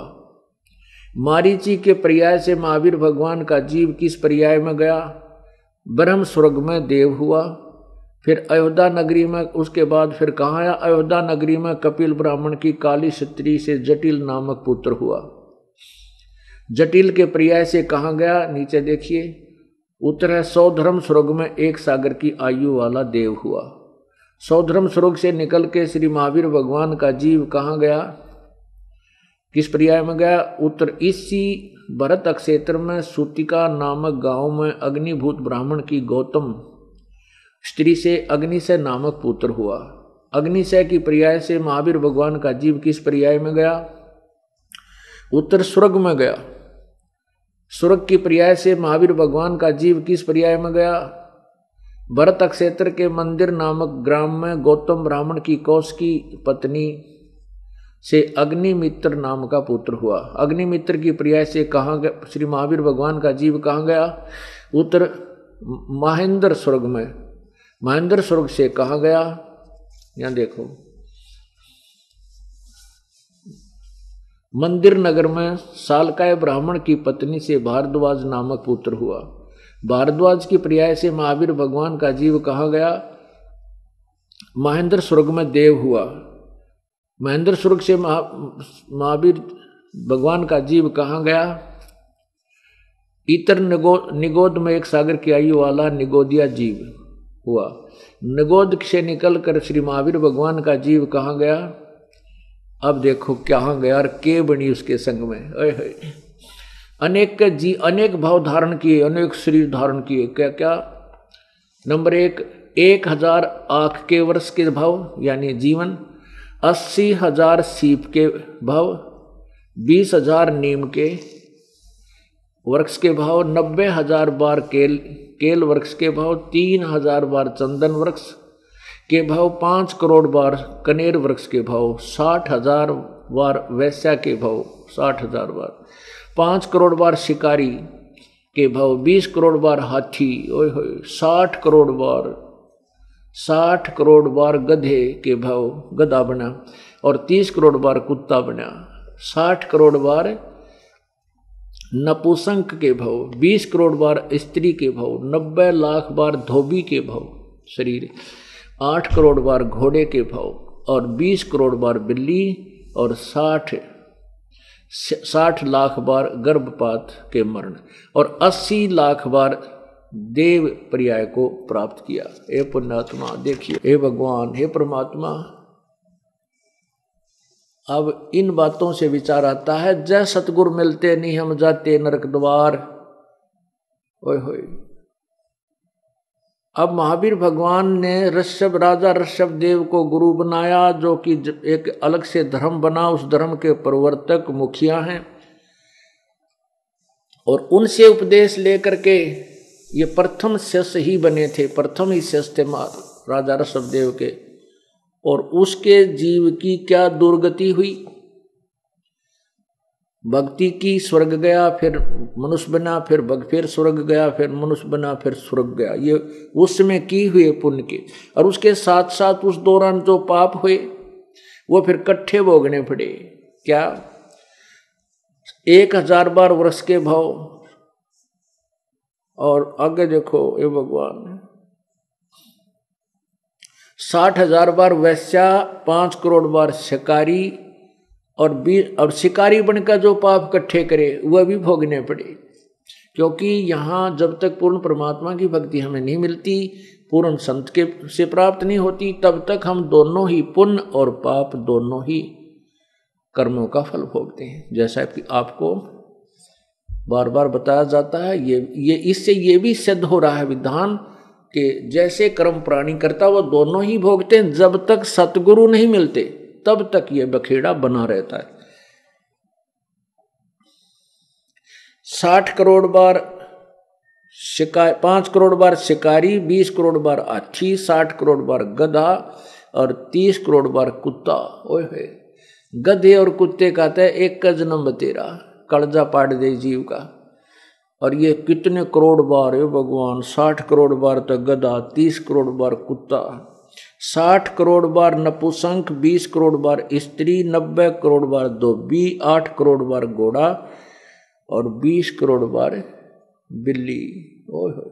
मारीची के पर्याय से महावीर भगवान का जीव किस पर्याय में गया? ब्रह्म स्वर्ग में देव हुआ। फिर अयोध्या नगरी में, उसके बाद फिर कहाँ आया? अयोध्या नगरी में कपिल ब्राह्मण की काली स्त्री से जटिल नामक पुत्र हुआ। जटिल के पर्याय से कहाँ गया? नीचे देखिए, उत्तर है सौधर्म स्वर्ग में एक सागर की आयु वाला देव हुआ। सौधर्म स्वर्ग से निकल के श्री महावीर भगवान का जीव कहाँ गया? किस पर्याय में गया? उत्तर इसी भरत क्षेत्र में सूतिका नामक गांव में अग्निभूत ब्राह्मण की गौतम स्त्री से अग्निशय नामक पुत्र हुआ। अग्निशय की पर्याय से महावीर भगवान का जीव किस पर्याय में गया? उत्तर स्वर्ग में गया। स्वर्ग की पर्याय से महावीर भगवान का जीव किस पर्याय में गया? भरत क्षेत्र के मंदिर नामक ग्राम में गौतम ब्राह्मण की कौश की पत्नी से अग्निमित्र नाम का पुत्र हुआ। अग्निमित्र की पर्याय से कहाँ गया श्री महावीर भगवान का जीव? कहाँ गया? उत्तर महेंद्र स्वर्ग में। महेंद्र स्वर्ग से कहाँ गया? यहाँ देखो, मंदिर नगर में सालकाय ब्राह्मण की पत्नी से भारद्वाज नामक पुत्र हुआ। भारद्वाज की पर्याय से महावीर भगवान का जीव कहाँ गया? महेंद्र स्वर्ग में देव हुआ। महेंद्र स्वर्ग से महावीर भगवान का जीव कहाँ गया? इतर निगोद में एक सागर की आयु वाला निगोदिया जीव हुआ। निगोद से निकल कर श्री महावीर भगवान का जीव कहाँ गया? अब देखो कहाँ गया और के बनी उसके संग में। अनेक भाव धारण किए, अनेक शरीर धारण किए। क्या क्या? नंबर 1, 1000 आँख के वर्ष के भाव यानी जीवन, 80,000 सीप के भाव, 20,000 नीम के वृक्ष के भाव, 90,000 बार केल वृक्ष के भाव, 3,000 बार चंदन वृक्ष के भाव, 5 करोड़ बार कनेर वृक्ष के भाव, 60,000 बार वैश्या के भाव, 60,000 बार, 5 करोड़ बार शिकारी के भाव, 20 करोड़ बार हाथी, ओए होए 60 करोड़ बार गधे के भाव, गधा बना, और 30 करोड़ बार कुत्ता बना, 60 करोड़ बार नपुंसक के भाव, 20 करोड़ बार स्त्री के भाव, 90 लाख बार धोबी के भाव शरीर, 8 करोड़ बार घोड़े के भाव, और 20 करोड़ बार बिल्ली, और 60 लाख बार गर्भपात के मरण, और 80 लाख बार देव पर्याय को प्राप्त किया। हे पुण्यात्मा देखिए, हे भगवान, हे परमात्मा, अब इन बातों से विचार आता है, जय सतगुरु मिलते नहीं हम जाते नरक द्वार। ओए होए, अब महावीर भगवान ने राजा ऋषभदेव को गुरु बनाया, जो कि एक अलग से धर्म बना, उस धर्म के प्रवर्तक मुखिया हैं, और उनसे उपदेश लेकर के ये प्रथम शिष्य ही बने थे, प्रथम ही शिष्य थे राजा ऋषभदेव के। और उसके जीव की क्या दुर्गति हुई? भक्ति की, स्वर्ग गया, फिर मनुष्य बना, फिर स्वर्ग गया, फिर मनुष्य बना, फिर स्वर्ग गया। ये उसमें की हुए पुण्य के, और उसके साथ साथ उस दौरान जो पाप हुए वो फिर इकट्ठे भोगने पड़े। क्या? 1000 बार वर्ष के भाव, और आगे देखो, ये भगवान 60,000 बार वैश्या, 5 करोड़ बार शिकारी, और शिकारी बनकर जो पाप इकट्ठे करे वह भी भोगने पड़े। क्योंकि यहाँ जब तक पूर्ण परमात्मा की भक्ति हमें नहीं मिलती, पूर्ण संत के से प्राप्त नहीं होती, तब तक हम दोनों ही पुण्य और पाप दोनों ही कर्मों का फल भोगते हैं। जैसा कि आपको बार बार बताया जाता है, ये इससे ये भी सिद्ध हो रहा है विधान कि जैसे कर्म प्राणी करता वो दोनों ही भोगते हैं। जब तक सतगुरु नहीं मिलते तब तक ये बखेड़ा बना रहता है। 60 करोड़ बार 5 करोड़ बार शिकारी, 20 करोड़ बार हाथी, 60 करोड़ बार गधा और 30 करोड़ बार कुत्ता। ओए होए, गधे और कुत्ते कहते हैं एक का जन्म तेरा, कलजा पाट दे जीव का। और ये कितने करोड़ बार है भगवान, 60 करोड़ बार तो गधा, 30 करोड़ बार कुत्ता, 60 करोड़ बार नपुंसक, 20 करोड़ बार स्त्री, 90 करोड़ बार धोबी, 8 करोड़ बार घोड़ा और 20 करोड़ बार बिल्ली। ओए होए,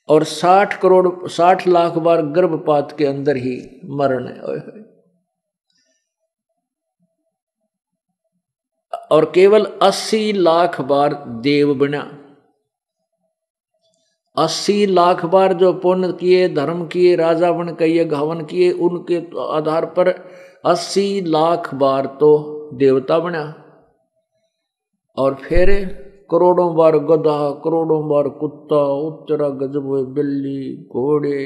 और 60 लाख बार गर्भपात के अंदर ही मरण है। ओए होए, और केवल 80 लाख बार देव बना। 80 लाख बार जो पुण्य किए, धर्म किए, राजा बन किए, घावन किए, उनके आधार पर 80 लाख बार तो देवता बना। और फिर करोड़ों बार गधा, करोड़ों बार कुत्ता, उत्तरा गजब बिल्ली, घोड़े।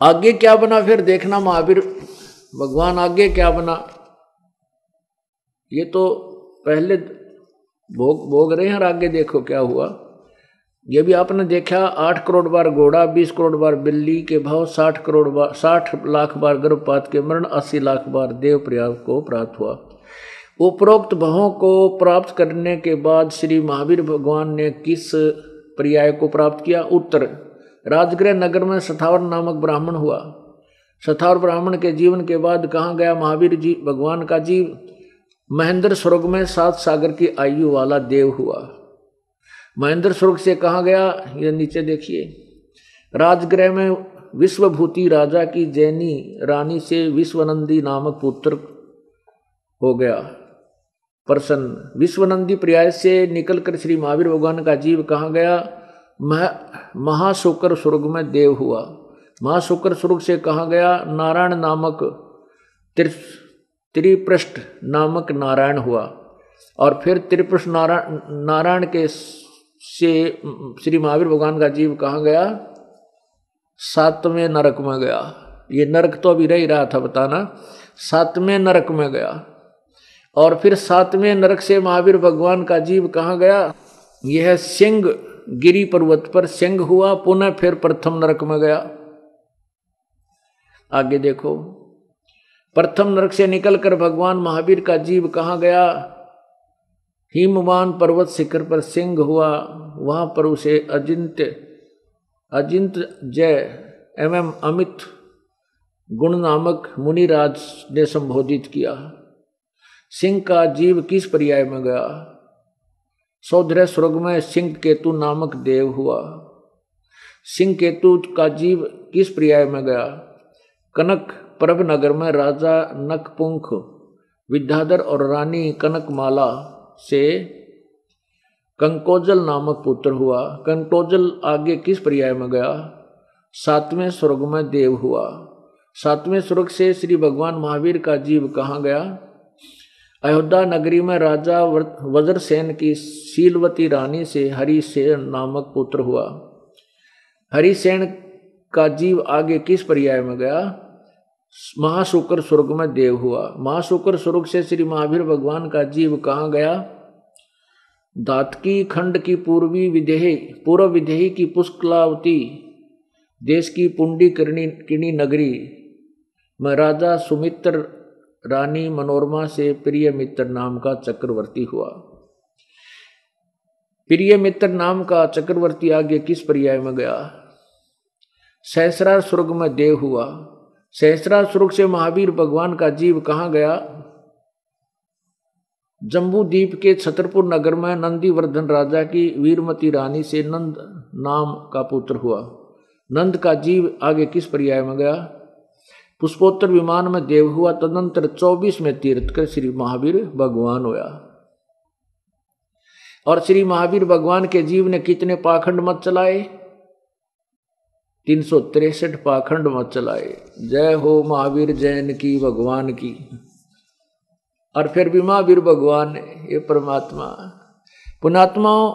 आगे क्या बना फिर देखना महावीर भगवान आगे क्या बना। ये तो पहले भोग रहे हैं और आगे देखो क्या हुआ। ये भी आपने देखा, 8 करोड़ बार घोड़ा, 20 करोड़ बार बिल्ली के भाव, 60 लाख बार गर्भपात के मरण, 80 लाख बार देव प्रयाग को प्राप्त हुआ। उपरोक्त भावों को प्राप्त करने के बाद श्री महावीर भगवान ने किस पर्याय को प्राप्त किया? उत्तर, राजगृह नगर में सथावर नामक ब्राह्मण हुआ। सथावर ब्राह्मण के जीवन के बाद कहाँ गया महावीर जी भगवान का जीव? महेंद्र स्वर्ग में 7 सागर की आयु वाला देव हुआ। महेंद्र स्वर्ग से कहाँ गया? ये नीचे देखिए, राजगृह में विश्वभूति राजा की जैनी रानी से विश्वनंदी नामक पुत्र हो गया प्रसन्न। विश्वनंदी पर्याय से निकलकर श्री महावीर भगवान का जीव कहाँ गया? महाशुकर स्वर्ग में देव हुआ। महाशुकर स्वर्ग से कहाँ गया? नारायण नामक त्रिपृष्ठ नामक नारायण हुआ। और फिर त्रिपृष्ठ नारायण के से श्री महावीर भगवान का जीव कहाँ गया? 7वें नरक में गया। ये नरक तो अभी रह ही रहा था बताना, 7वें नरक में गया। और फिर 7वें नरक से महावीर भगवान का जीव कहाँ गया? यह सिंह गिरी पर्वत पर सिंह हुआ, पुनः फिर प्रथम नरक में गया। आगे देखो, प्रथम नरक से निकलकर भगवान महावीर का जीव कहाँ गया? हिमवान पर्वत शिखर पर सिंह हुआ, वहां पर उसे अजिंत जय एवं अमित गुण नामक मुनिराज ने संबोधित किया। सिंह का जीव किस पर्याय में गया? सौधर स्वर्ग में सिंह केतु नामक देव हुआ। सिंह केतु का जीव किस पर्याय में गया? कनक प्रभ नगर में राजा नकपुंख विद्याधर और रानी कनकमाला से कंकोजल नामक पुत्र हुआ। कंकोजल आगे किस पर्याय में गया? 7वें स्वर्ग में देव हुआ। 7वें स्वर्ग से श्री भगवान महावीर का जीव कहाँ गया? अयोध्या नगरी में राजा वज्रसेन की शीलवती रानी से हरिसेन नामक पुत्र हुआ। हरिसेन का जीव आगे किस पर्याय में गया? महाशुकर स्वर्ग में देव हुआ। महाशुकर स्वर्ग से श्री महावीर भगवान का जीव कहाँ गया? दातकी खंड की पूर्व विदेही की पुष्कलावती देश की पुंडीकर्णी नगरी में राजा सुमित्र रानी मनोरमा से प्रिय मित्र नाम का चक्रवर्ती हुआ। प्रिय मित्र नाम का चक्रवर्ती आगे किस पर्याय में गया? सहस्रार स्वर्ग में देव हुआ। सहस्रार स्वर्ग से महावीर भगवान का जीव कहाँ गया? जम्बूद्वीप के छतरपुर नगर में नंदीवर्धन राजा की वीरमती रानी से नंद नाम का पुत्र हुआ। नंद का जीव आगे किस पर्याय में गया? पुष्पोत्तर विमान में देव हुआ, तदनंतर 24 में तीर्थ कर श्री महावीर भगवान हुआ। और श्री महावीर भगवान के जीव ने कितने पाखंड मत चलाए? 363 पाखंड मत चलाए। जय हो महावीर जैन की, भगवान की। और फिर भी महावीर भगवान ये परमात्मा। पुण्यात्माओं,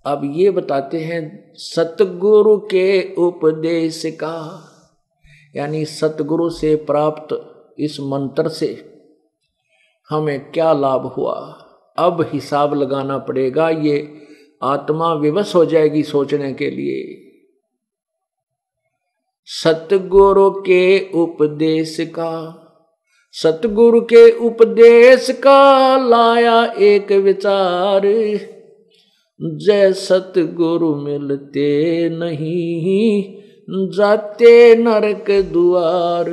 अब ये बताते हैं सतगुरु के उपदेश का, यानी सतगुरु से प्राप्त इस मंत्र से हमें क्या लाभ हुआ। अब हिसाब लगाना पड़ेगा, ये आत्मा विवश हो जाएगी सोचने के लिए। सतगुरु के उपदेश का, सतगुरु के उपदेश का लाया एक विचार, जय सतगुरु मिलते नहीं जाते नरक द्वार।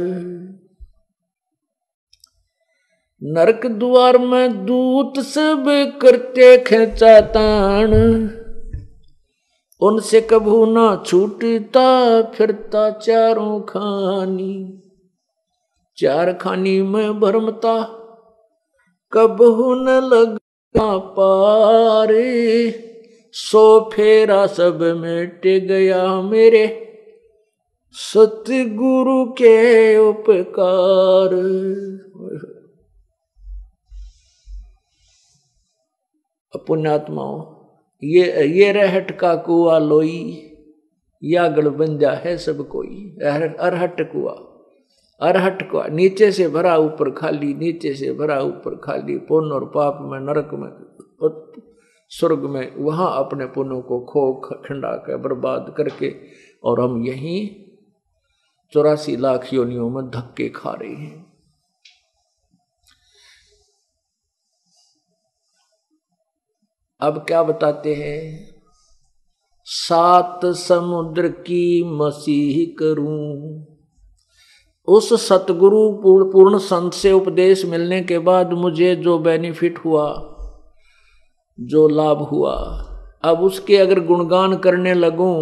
नरक द्वार में दूत सब करते खेचातान, उनसे कभू ना छूटता फिरता चारों खानी। चार खानी में भरमता कबहू न लगा पारे, 100 फेरा सब मिट गया मेरे सतगुरु के उपकार। पुण्यात्माओं, ये रहट का कुआ लोई, या गड़बंजा है सब कोई। अरहट कुआ, अरहट कुआ, नीचे से भरा ऊपर खाली, नीचे से भरा ऊपर खाली। पुण्य और पाप में, नरक में, स्वर्ग में, वहां अपने पुण्यों को खो खंडा कर बर्बाद करके, और हम यहीं 84 लाख योनियों में धक्के खा रहे हैं। अब क्या बताते हैं? 7 समुद्र की मसीह करूं। उस सतगुरु पूर्ण संत से उपदेश मिलने के बाद मुझे जो बेनिफिट हुआ, जो लाभ हुआ, अब उसके अगर गुणगान करने लगूं,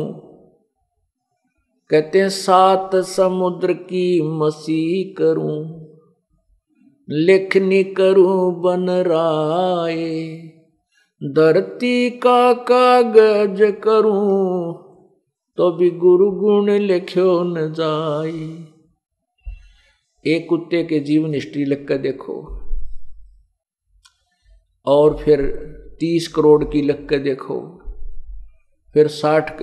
कहते हैं 7 समुद्र की मसीह करूं, लेखनी करूं बन राय, धरती का कागज करूं तो भी गुरु गुण लिख्यो न जाए। एक कुत्ते के जीवन हिस्ट्री लिख कर देखो, और फिर 30 करोड़ की लिख कर देखो, फिर 60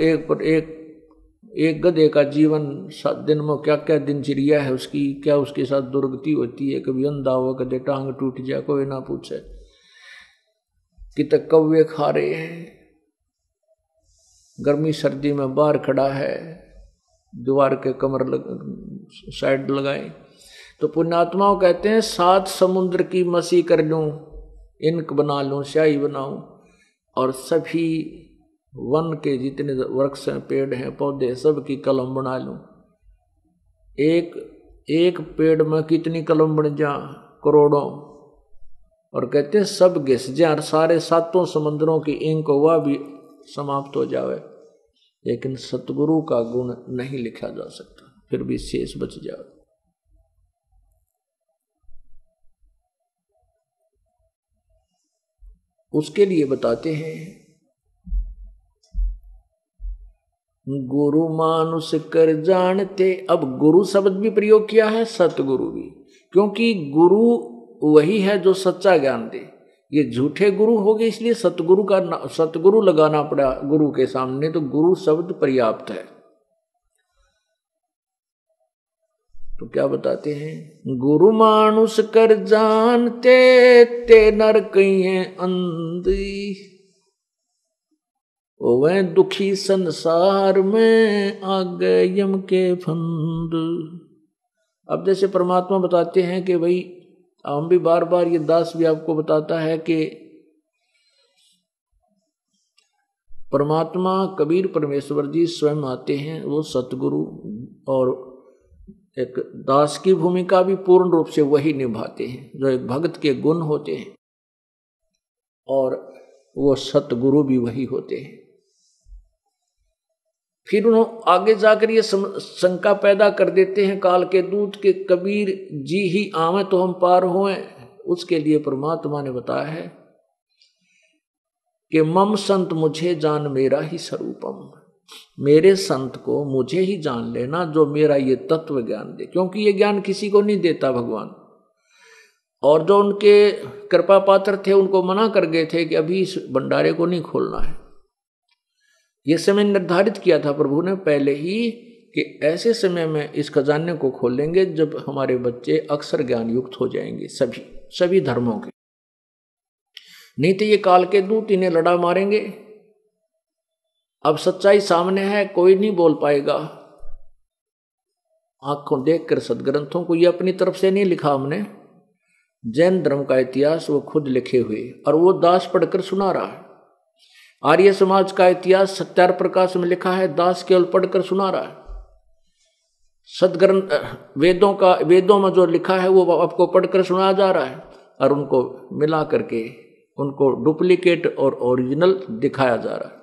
एक गधे का जीवन 7 दिन में क्या क्या दिनचर्या है उसकी, क्या उसके साथ दुर्गति होती है। कभी अंधा हुआ, कभी टांग टूट जाए, कोई ना पूछे। कितने कौवे खा रहे हैं, गर्मी सर्दी में बाहर खड़ा है, दीवार के कमर साइड लगाए। तो पुण्यात्माओं कहते हैं 7 समुद्र की मसी कर लूं, इनक बना लूं, स्याही बनाऊं, और सभी वन के जितने वृक्ष हैं, पेड़ हैं, पौधे, सब की कलम बना लूं। एक पेड़ में कितनी कलम बन जा? करोड़ों। और कहते हैं सब घिस जाए, सारे 7 समुद्रों की इंक वह भी समाप्त हो जावे, लेकिन सतगुरु का गुण नहीं लिखा जा सकता, फिर भी शेष बच जावे। उसके लिए बताते हैं गुरु मानुष कर जानते। अब गुरु शब्द भी प्रयोग किया है, सतगुरु भी, क्योंकि गुरु वही है जो सच्चा ज्ञान दे। ये झूठे गुरु हो गए, इसलिए सतगुरु का सतगुरु लगाना पड़ा गुरु के सामने, तो गुरु शब्द पर्याप्त है। तो क्या बताते हैं? गुरु मानुष कर जानते ते नर कहीं अंधी, वह दुखी संसार में आ गए यम के फंद। अब जैसे परमात्मा बताते हैं कि भाई, हम भी बार बार, ये दास भी आपको बताता है कि परमात्मा कबीर परमेश्वर जी स्वयं आते हैं, वो सतगुरु, और एक दास की भूमिका भी पूर्ण रूप से वही निभाते हैं, जो एक भक्त के गुण होते हैं। और वो सतगुरु भी वही होते हैं। फिर उन्होंने आगे जाकर ये शंका पैदा कर देते हैं काल के दूत के कबीर जी ही आवे तो हम पार होएं। उसके लिए परमात्मा ने बताया है कि मम संत मुझे जान मेरा ही स्वरूपम, मेरे संत को मुझे ही जान लेना जो मेरा ये तत्व ज्ञान दे, क्योंकि ये ज्ञान किसी को नहीं देता भगवान। और जो उनके कृपा पात्र थे उनको मना कर गए थे कि अभी इस भंडारे को नहीं खोलना है। ये समय निर्धारित किया था प्रभु ने पहले ही कि ऐसे समय में इस खजाने को खोलेंगे जब हमारे बच्चे अक्षर ज्ञान युक्त हो जाएंगे, सभी धर्मों के। नहीं तो ये काल के दूत इन्हें लड़ा मारेंगे। अब सच्चाई सामने है, कोई नहीं बोल पाएगा। आंखों देखकर सदग्रंथों को, ये अपनी तरफ से नहीं लिखा हमने, जैन धर्म का इतिहास वो खुद लिखे हुए, और वो दास पढ़कर सुना रहा है। आर्य समाज का इतिहास सत्यार प्रकाश में लिखा है, दास केवल पढ़कर सुना रहा है। सदग्रंथ वेदों में जो लिखा है वो आपको पढ़कर सुनाया जा रहा है, और उनको मिला करके उनको डुप्लीकेट और ओरिजिनल दिखाया जा रहा है।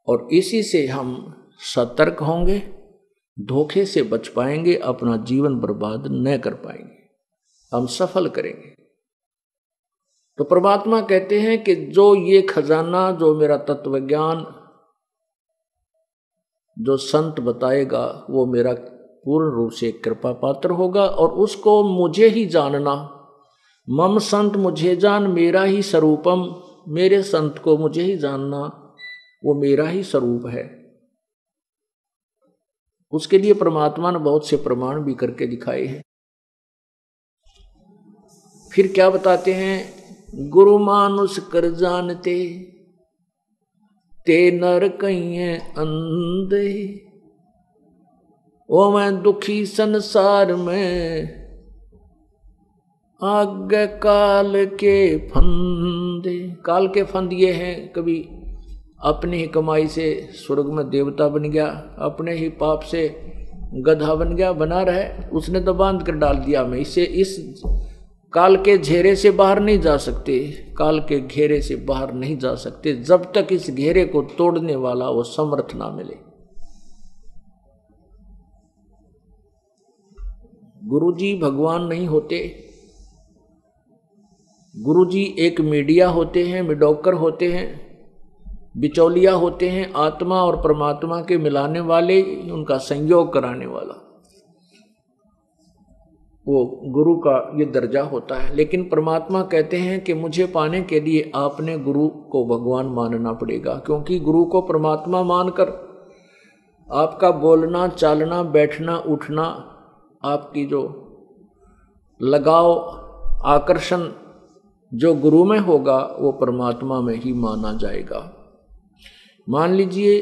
और इसी से हम सतर्क होंगे, धोखे से बच पाएंगे, अपना जीवन बर्बाद न कर पाएंगे, हम सफल करेंगे। तो परमात्मा कहते हैं कि जो ये खजाना, जो मेरा तत्व ज्ञान जो संत बताएगा वो मेरा पूर्ण रूप से कृपा पात्र होगा, और उसको मुझे ही जानना। मम संत मुझे जान मेरा ही स्वरूपम, मेरे संत को मुझे ही जानना, वो मेरा ही स्वरूप है। उसके लिए परमात्मा ने बहुत से प्रमाण भी करके दिखाए हैं। फिर क्या बताते हैं, गुरु मानुष कर जानते ते नर कहिए अंधे, ओ मैं दुखी संसार में आगे काल के फंदे। काल के फंद ये हैं, कभी अपनी ही कमाई से स्वर्ग में देवता बन गया, अपने ही पाप से गधा बन गया, बना रहे, उसने तो बांध कर डाल दिया हमें। इससे इस काल के घेरे से बाहर नहीं जा सकते, काल के घेरे से बाहर नहीं जा सकते जब तक इस घेरे को तोड़ने वाला वो समर्थ ना मिले। गुरुजी भगवान नहीं होते, गुरुजी एक मीडिया होते हैं, मिडोकर होते हैं, बिचौलिया होते हैं, आत्मा और परमात्मा के मिलाने वाले, उनका संयोग कराने वाला, वो गुरु का ये दर्जा होता है। लेकिन परमात्मा कहते हैं कि मुझे पाने के लिए आपने गुरु को भगवान मानना पड़ेगा, क्योंकि गुरु को परमात्मा मानकर आपका बोलना, चालना, बैठना, उठना, आपकी जो लगाव, आकर्षण जो गुरु में होगा वो परमात्मा में ही माना जाएगा। मान लीजिए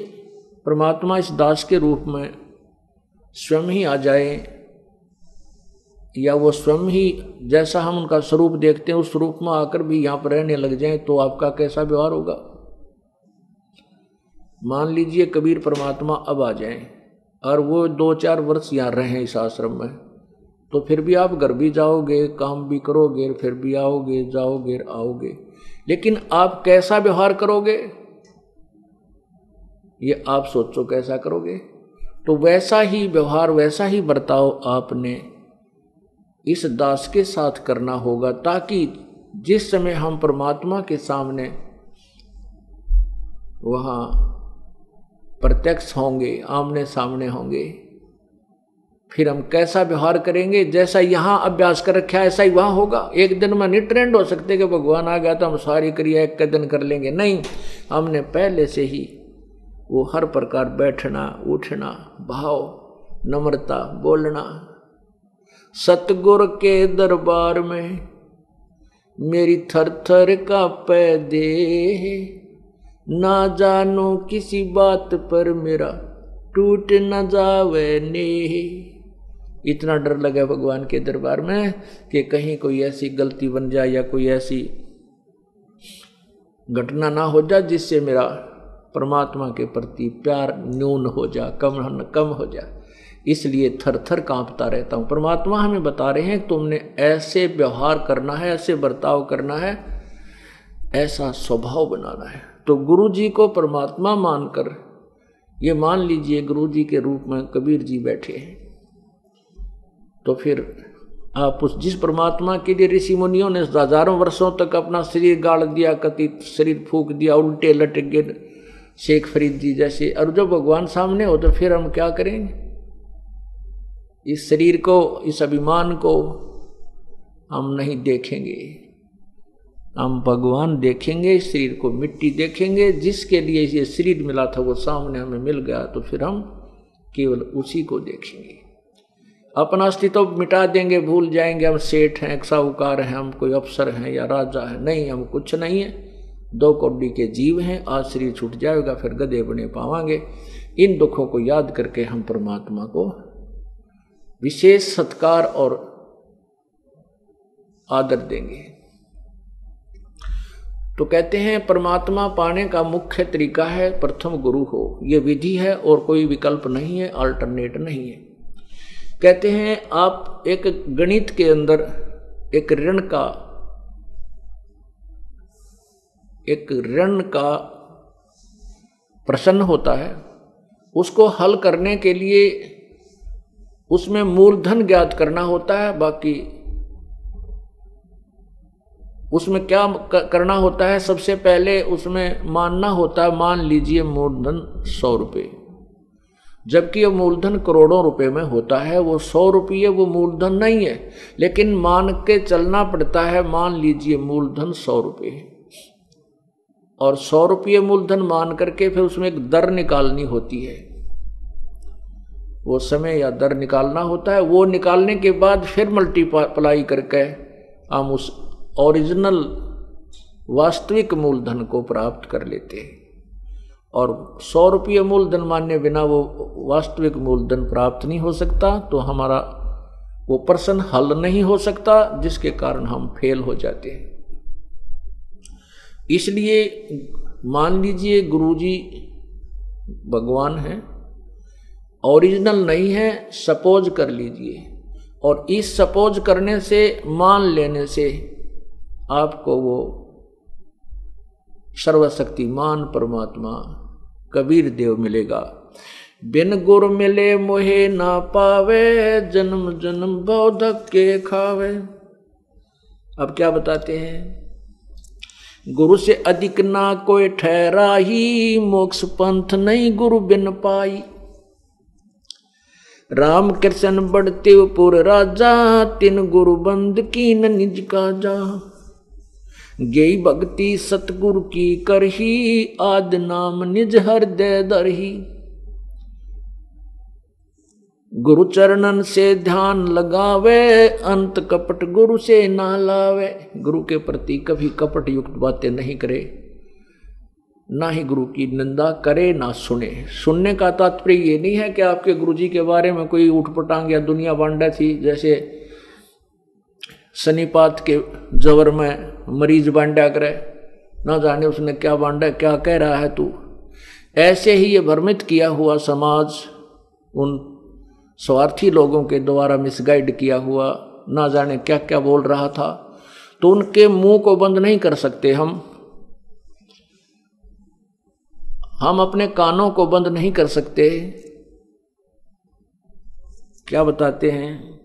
परमात्मा इस दास के रूप में स्वयं ही आ जाए, या वो स्वयं ही जैसा हम उनका स्वरूप देखते हैं उस स्वरूप में आकर भी यहाँ पर रहने लग जाएं, तो आपका कैसा व्यवहार होगा। मान लीजिए कबीर परमात्मा अब आ जाएं और वो 2-4 वर्ष यहाँ रहें इस आश्रम में, तो फिर भी आप घर भी जाओगे, काम भी करोगे, फिर भी आओगे, जाओगे, आओगे, लेकिन आप कैसा व्यवहार करोगे ये आप सोचो, कैसा करोगे। तो वैसा ही व्यवहार, वैसा ही बर्ताव आपने इस दास के साथ करना होगा, ताकि जिस समय हम परमात्मा के सामने वहाँ प्रत्यक्ष होंगे, आमने सामने होंगे, फिर हम कैसा व्यवहार करेंगे, जैसा यहाँ अभ्यास कर रखा है ऐसा ही वहाँ होगा। एक दिन में नहीं ट्रेंड हो सकते कि भगवान आ गया तो हम सारी क्रिया एक दिन कर लेंगे, नहीं, हमने पहले से ही वो हर प्रकार बैठना, उठना, भाव, नम्रता, बोलना। सतगुरु के दरबार में मेरी थर थर कांपे देह, ना जानो किसी बात पर मेरा टूट न जावे नेह। इतना डर लगा भगवान के दरबार में कि कहीं कोई ऐसी गलती बन जाए या कोई ऐसी घटना ना हो जाए जिससे मेरा परमात्मा के प्रति प्यार न्यून हो जाए, कम हो जाए, इसलिए थर थर कांपता रहता हूँ। परमात्मा हमें बता रहे हैं तुमने ऐसे व्यवहार करना है, ऐसे बर्ताव करना है ऐसा स्वभाव बनाना है। तो गुरु जी को परमात्मा मानकर, ये मान लीजिए गुरु जी के रूप में कबीर जी बैठे हैं, तो फिर आप उस जिस परमात्मा के लिए ऋषि मुनियों ने हजारों वर्षों तक अपना शरीर गाड़ दिया, कति शरीर फूक दिया, उल्टे लटक गए शेख फरीद जी जैसे, और जो भगवान सामने हो तो फिर हम क्या करेंगे? इस शरीर को, इस अभिमान को हम नहीं देखेंगे, हम भगवान देखेंगे, इस शरीर को मिट्टी देखेंगे, जिसके लिए ये शरीर मिला था वो सामने हमें मिल गया, तो फिर हम केवल उसी को देखेंगे। अपना अस्तित्व मिटा देंगे, भूल जाएंगे हम सेठ हैं, साहूकार हैं, हम कोई अफसर हैं या राजा हैं। नहीं, हम कुछ नहीं है, 2 कौड़ी के जीव हैं। आज शरीर छूट जाएगा, फिर गधे बने पावांगे। इन दुखों को याद करके हम परमात्मा को विशेष सत्कार और आदर देंगे। तो कहते हैं परमात्मा पाने का मुख्य तरीका है प्रथम गुरु हो, ये विधि है और कोई विकल्प नहीं है, अल्टरनेट नहीं है। कहते हैं आप एक गणित के अंदर एक ऋण का प्रश्न होता है, उसको हल करने के लिए उसमें मूलधन ज्ञात करना होता है। बाकी उसमें क्या करना होता है? सबसे पहले उसमें मानना होता है, मान लीजिए मूलधन 100 रुपये, जबकि वो मूलधन करोड़ों रुपए में होता है। वो 100 रुपये वो मूलधन नहीं है, लेकिन मान के चलना पड़ता है। मान लीजिए मूलधन 100 रुपये, और 100 रुपये मूलधन मान करके फिर उसमें एक दर निकालनी होती है, वो समय या दर निकालना होता है। वो निकालने के बाद फिर मल्टीप्लाई करके हम उस ओरिजिनल वास्तविक मूलधन को प्राप्त कर लेते हैं। और 100 रुपये मूलधन माने बिना वो वास्तविक मूलधन प्राप्त नहीं हो सकता, तो हमारा वो प्रश्न हल नहीं हो सकता, जिसके कारण हम फेल हो जाते हैं। इसलिए मान लीजिए गुरुजी भगवान हैं, ओरिजिनल नहीं है, सपोज कर लीजिए, और इस सपोज करने से, मान लेने से आपको वो सर्वशक्तिमान परमात्मा कबीर देव मिलेगा। बिन गुर मिले मोहे ना पावे, जन्म जन्म भव धक्के खावे। अब क्या बताते हैं? गुरु से अधिक ना कोई ठहराही, मोक्ष पंथ नहीं गुरु बिन पाई। राम कृष्ण बढ़ते पुर राजा, तिन गुरु बंद कीन निज काजा। गेई भक्ति सतगुरु की करही, आद नाम निज हृदय दरही। गुरु चरणन से ध्यान लगावे, अंत कपट गुरु से ना लावे। गुरु के प्रति कभी कपट युक्त बातें नहीं करे, ना ही गुरु की निंदा करे, ना सुने। सुनने का तात्पर्य ये नहीं है कि आपके गुरुजी के बारे में कोई उठपटांग या दुनिया बांटा थी, जैसे शनिपात के जवर में मरीज बांटा करे, ना जाने उसने क्या बांटा, क्या कह रहा है तू। ऐसे ही ये भ्रमित किया हुआ समाज, उन स्वार्थी लोगों के द्वारा मिसगाइड किया हुआ, ना जाने क्या क्या बोल रहा था, तो उनके मुंह को बंद नहीं कर सकते हम अपने कानों को बंद नहीं कर सकते। क्या बताते हैं?